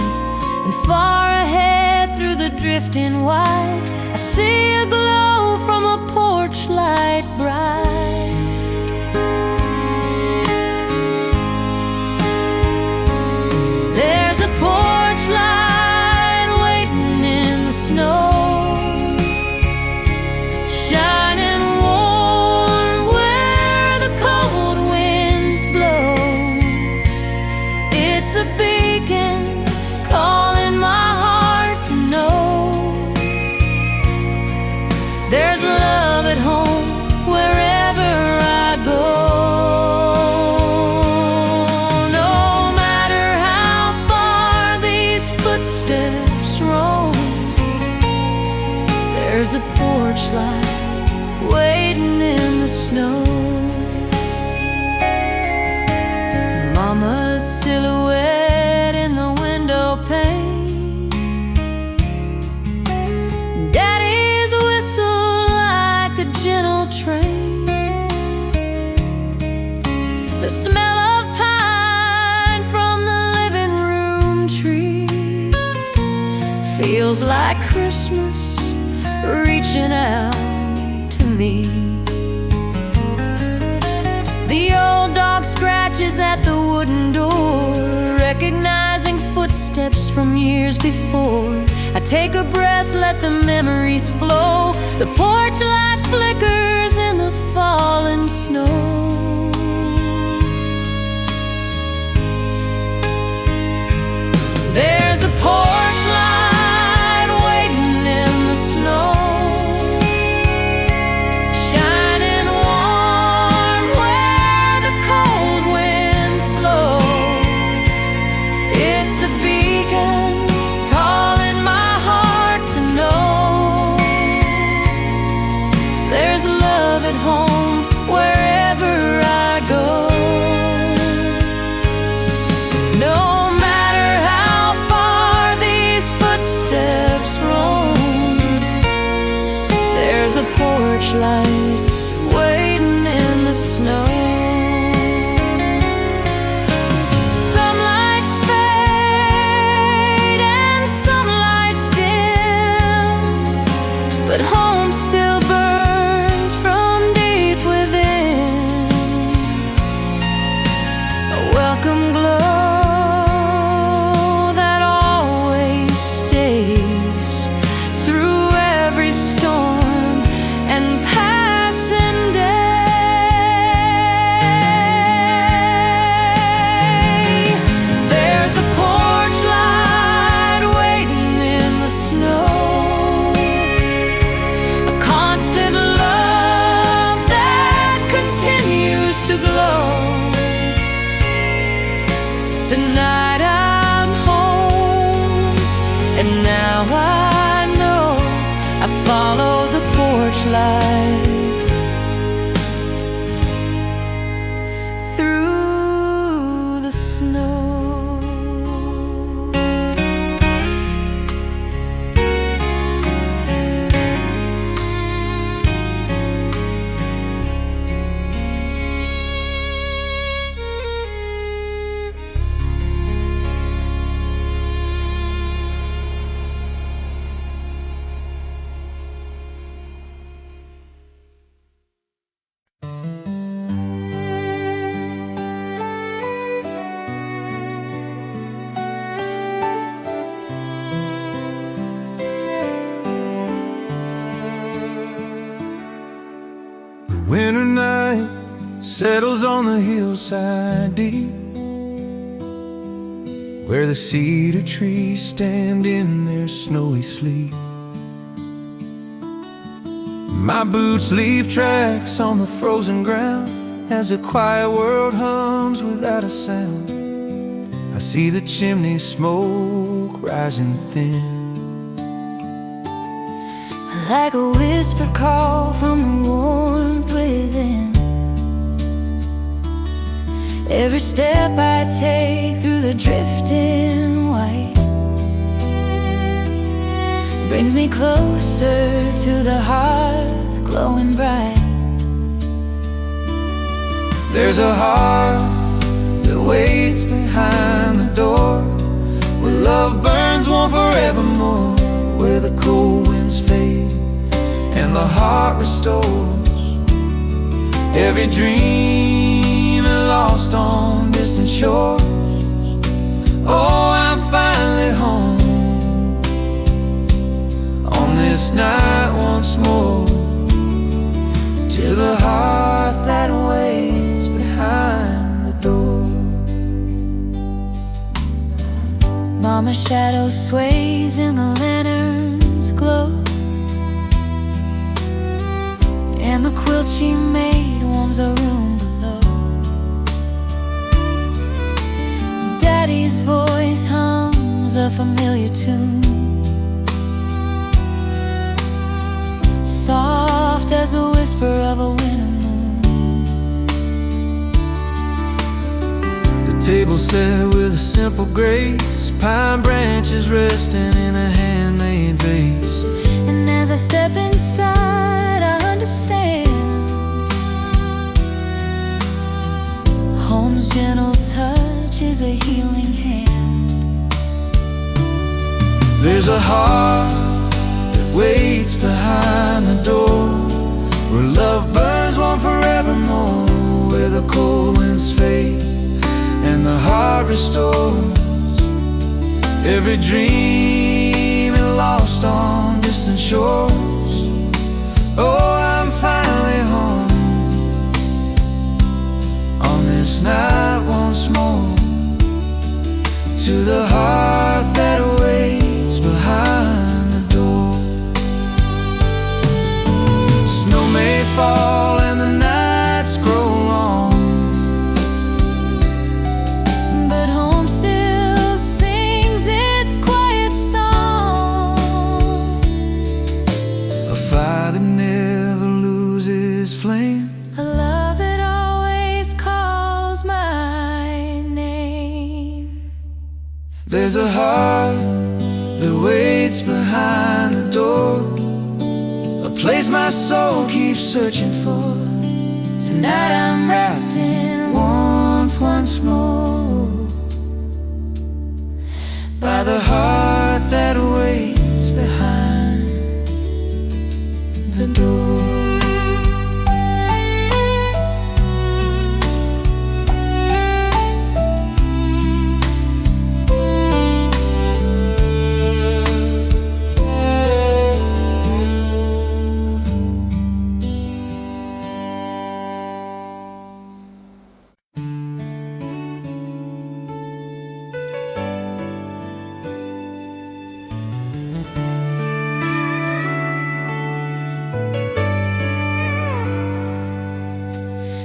and far ahead through the drifting white I see a glow from a porch light bright. There's a porch light waiting in the snow, shining warm where the cold winds blow. It's a beacon calling my heart to know there's love at home wherever I go. No matter how far these footsteps roam, there's a porch light waiting in the snow. Mama's feels like Christmas reaching out to me. The old dog scratches at the wooden door, recognizing footsteps from years before. I take a breath, let the memories flow. The porch light flickers in the falling snow. There's a porch light waiting in the snow, shining warm where the cold winds blow. It's a beacon calling my heart to know there's love at home wherever I go. No matter how far these footsteps roam, there's a porch light waiting in the snow. Some lights fade and some lights dim, but home still burns from deep within. A welcome glow that always stays through every storm and passing day. There's a porch light waiting in the snow, a constant love that continues to glow. Tonight I'm home, and now I know I follow the porch light through the snow. Winter night settles on the hillside deep, where the cedar trees stand in their snowy sleep. My boots leave tracks on the frozen ground as a quiet world hums without a sound. I see the chimney smoke rising thin, Like a whispered call from the warmth within. Every step I take through the drifting white brings me closer to the hearth glowing bright. There's a heart that waits behind the door, where love burns warm forevermore, where the cold winds fade and the heart restores every dream lost on distant shores. Oh, I'm finally home on this night once more, to the hearth that waits behind the door. Mama's shadow sways in the lantern's glow, and the quilt she made warms the room below. Daddy's voice hums a familiar tune, soft as the whisper of a winter moon. The table set with a simple grace, pine branches resting in a handmade vase. And as I step inside, I understand home's gentle touch is a healing hand. There's a heart that waits behind the door, where love burns warm forevermore, where the cold winds fade and the heart restores every dream it lost on distant shores. Oh, I'm finally home on this night once more, to the heart that waits behind the door. Snow may fall and the nights grow long, but home still sings its quiet song. a fire that never loses flame, A love that always calls my name. there's a heart that waits behind the door, a place my soul keeps searching for. Tonight I'm wrapped in warmth once more, by the heart that waits behind the door.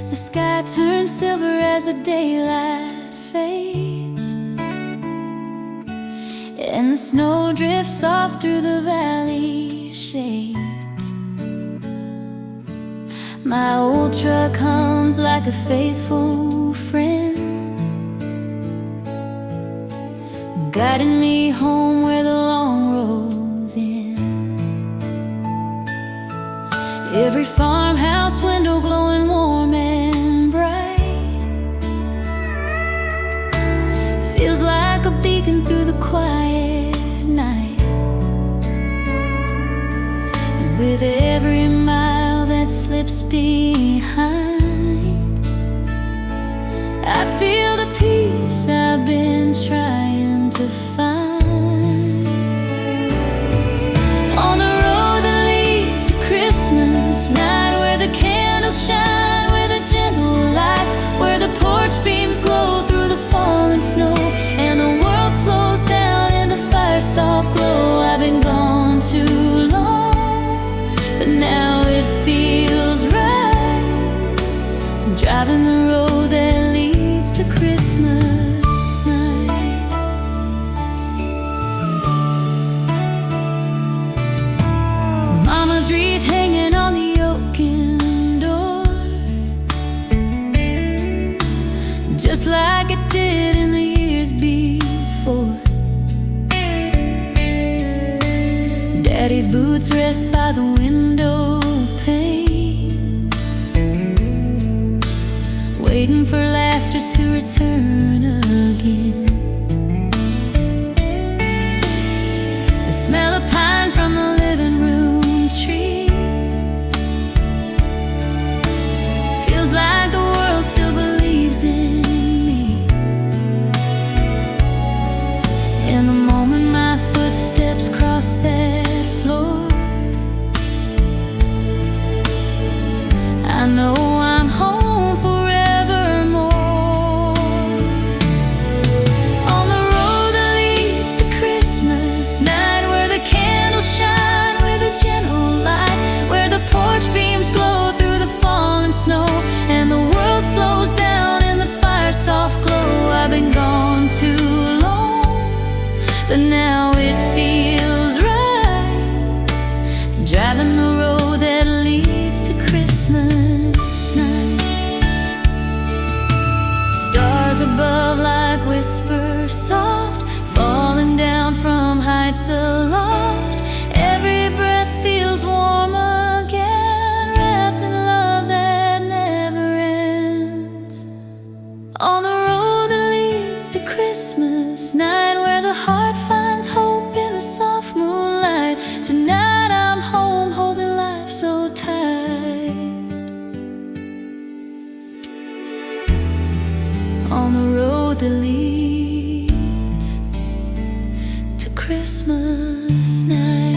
The sky turns silver as the daylight fades, and the snow drifts off through the valley shades. My old truck hums like a faithful friend, guiding me home where the long road's end. Every farmhouse window glowing warm and bright, feels like a beacon through the quiet night. And with every mile that slips behind, I feel the peace I've been trying to find. On the road that leads to Christmas night, where the candles shine with a gentle light, where the porch beams glow through the falling snow, and the world slows down in the fire's soft glow. I've been gone too long, but now it feels right, driving the road that leads to Christmas night. Mama's wreath hanging on the oaken door, just like it did in the years before. Daddy's boots rest by the window pane, waiting for laughter to return again. The smell of pine from the living room tree feels like the world still believes in me. And the moment my footsteps cross that floor, I know I'm home forevermore. On the road that leads to Christmas night, where the candles shine with a gentle light, where the porch beams glow through the falling snow, and the world slows down in the fire's soft glow. I've been gone too long, but now it feels right, driving the road that leads to Christmas night. Stars above like whispers soft, falling down from heights aloft. Every breath feels warm again, wrapped in love that never ends. On the road that leads to Christmas night, where the heart finds hope in the sun, on the road that leads to Christmas night.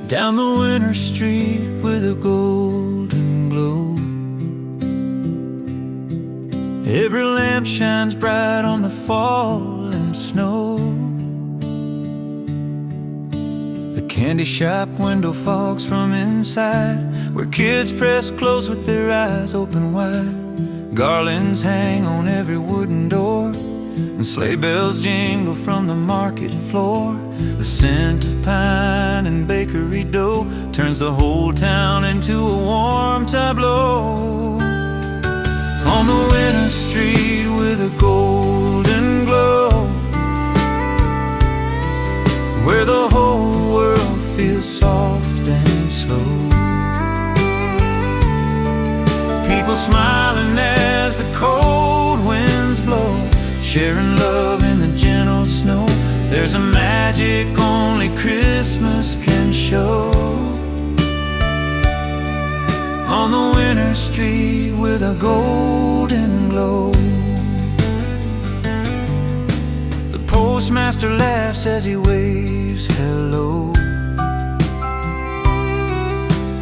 Down the winter street with a golden glow, every lamp shines bright on the falling snow. The candy shop window fogs from inside, where kids press close with their eyes open wide. Garlands hang on every wooden door, and sleigh bells jingle from the market floor. The scent of pine and bakery dough turns the whole town into a warm tableau. On the winter street with a golden glow, where the whole world feels soft and slow. People smiling as the cold winds blow, sharing love in the gentle snow. There's a magic only Christmas can show. On the winter street with a golden glow, the postmaster laughs as he waves hello,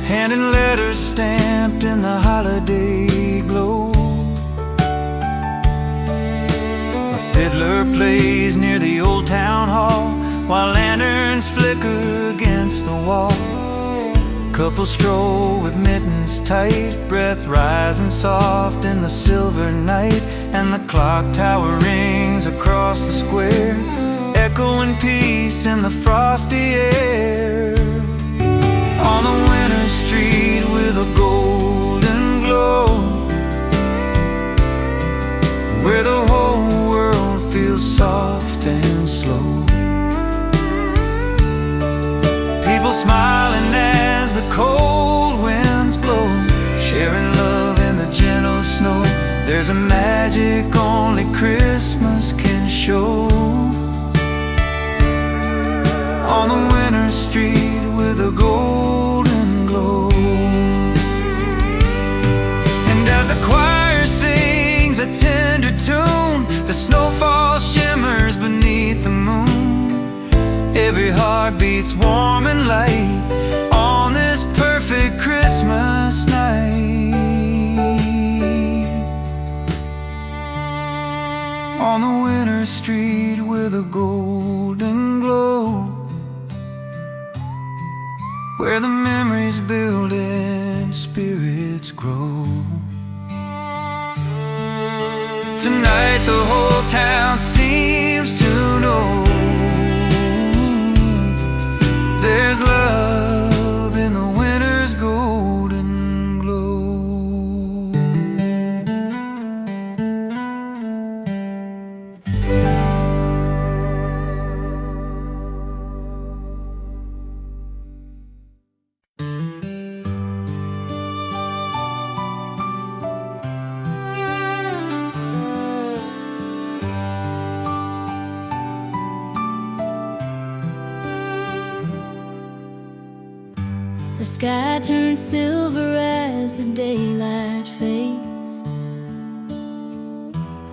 handing letters stamped in the holiday glow. Fiddler plays near the old town hall, while lanterns flicker against the wall. Couples stroll with mittens tight, breath rising soft in the silver night. And the clock tower rings across the square, echoing peace in the frosty air. On the winter street with a golden glow, where the whole world feels soft and slow. People smiling as the cold winds blow, sharing love in the gentle snow. There's a magic only Christmas can show. On the winter street with a golden glow, and as the choir sings a tender tune, the snowfall shimmers beneath the moon. Every heart beats warm and light on this perfect Christmas night. On the winter street with a golden glow, where the memories build and spirits grow. Tonight the whole town seems to know there's love in the winter's golden glow. The sky turns silver as the daylight fades,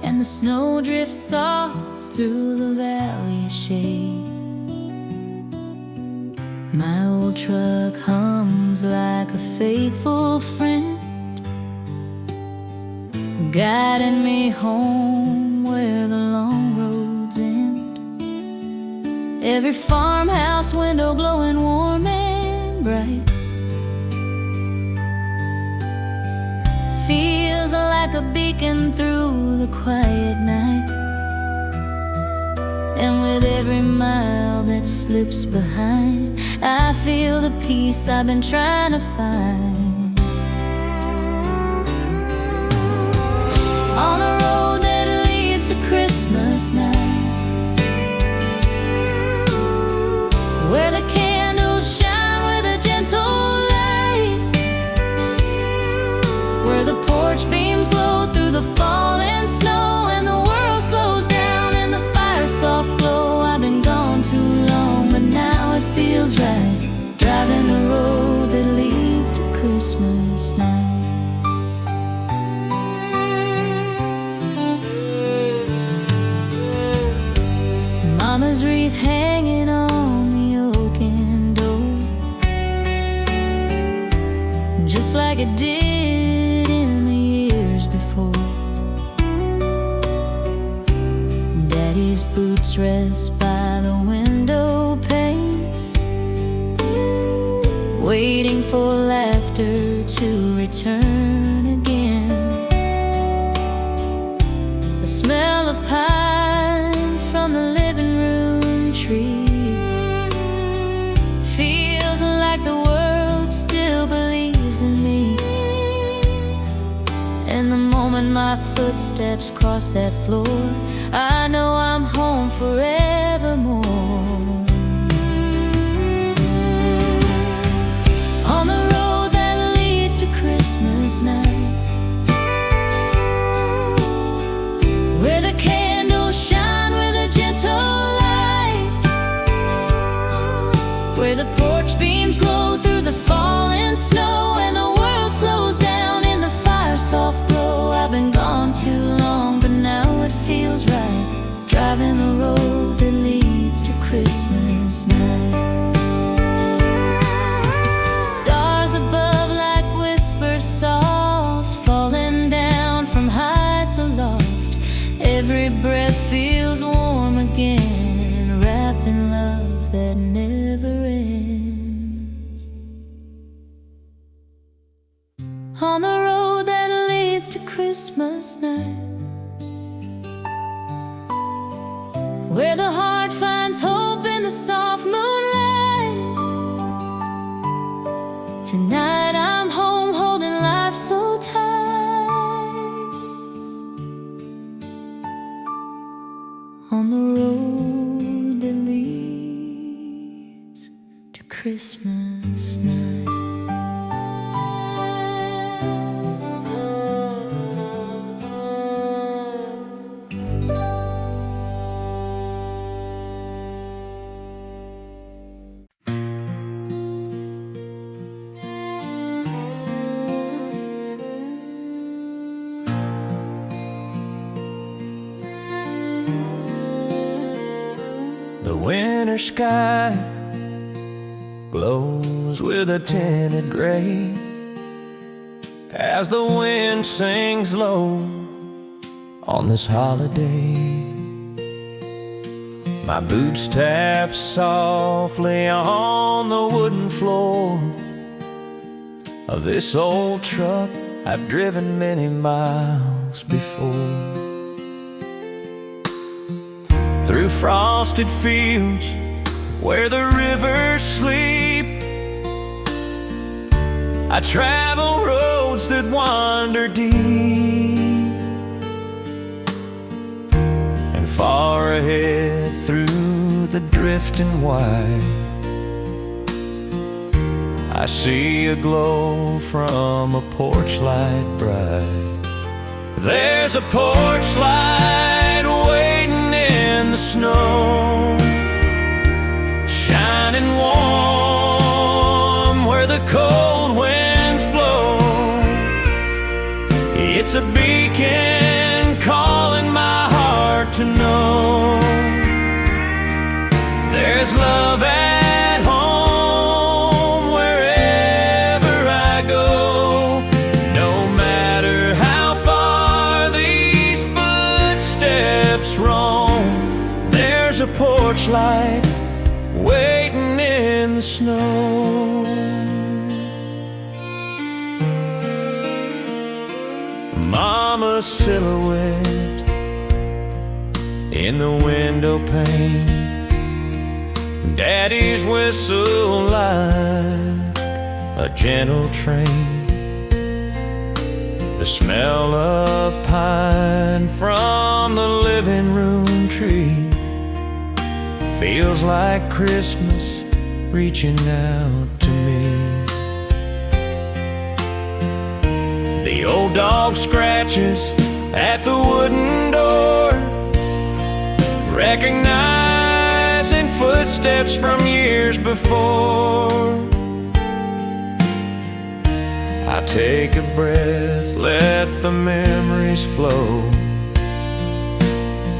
and the snow drifts soft through the valley shade. My old truck hums like a faithful friend, guiding me home where the long roads end. Every farmhouse window glowing warm and bright, feels like a beacon through the quiet night. And with every mile that slips behind, I feel the peace I've been trying to find. where the porch beams glow through the falling snow, and the world slows down in the fire's soft glow. I've been gone too long, but now it feels right, driving the road that leads to Christmas night. Mama's wreath hanging on the oaken door, just like it did in the years before. Daddy's boots rest by the window pane, waiting for laughter to return again. The smell of pine from the living room tree feels like the world still believes in me. And the moment my footsteps cross that floor, I know I'm home forevermore. On the road that leads to Christmas night, where the candles shine with a gentle light, where the porch beams glow through the falling snow, and the world slows down in the fire's soft glow. I've been gone too long, but now it feels right, driving the road that leads to Christmas night. Stars above like whispers soft, falling down from heights aloft. Every breath feels warm again, wrapped in love that never ends. On the road that leads to Christmas night, where the heart finds hope in the soft moonlight. Tonight I'm home, holding life so tight. On the road that leads to Christmas night. The winter sky glows with a tinted gray as the wind sings low on this holiday. My boots tap softly on the wooden floor of this old truck I've driven many miles before. Through frosted fields where the rivers sleep, I travel roads that wander deep, and far ahead through the drifting white, I see a glow from a porch light bright. There's a porch light waiting in the snow, shining warm where the cold winds blow. It's a beacon calling my heart to know there's love at home wherever I go. No matter how far these footsteps roam, there's a porch light waiting in the snow. Mama's silhouette in the window pane, Daddy's whistle like a gentle train, the smell of pine from the living room tree feels like Christmas reaching out to me. The The old dog scratches at the wooden door, recognizing footsteps from years before. I take a breath, let the memories flow.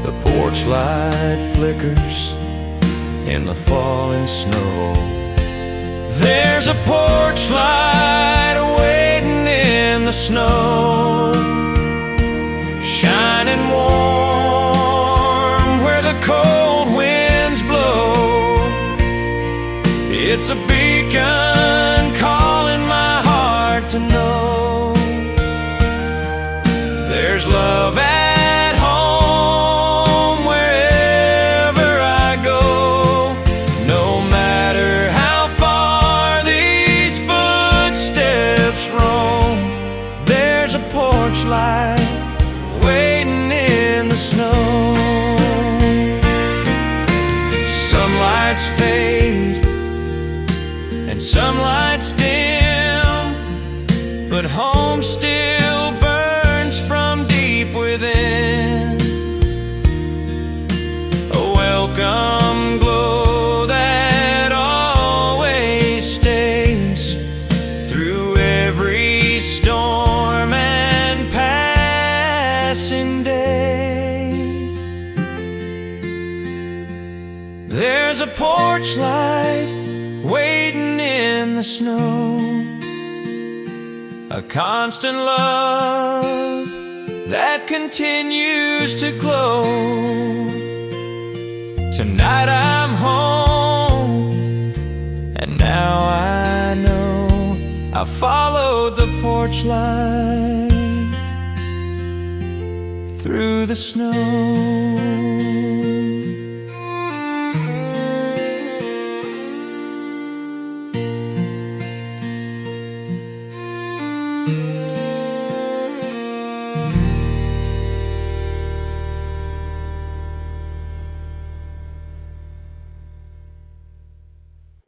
The porch light flickers in the falling snow. There's a porch light waiting in the snow, shining warm where the cold winds blow. It's a beacon calling my heart to know there's love at home wherever I go. No matter how far these footsteps roam, there's a porch light waiting in the snow. Some lights fade and some lights dim, but home still burns from deep within. A welcome glow that always stays through every storm and passing day. There's a porch light waiting in the snow, a constant love that continues to glow. Tonight I'm home, and now I know I followed the porch light through the snow.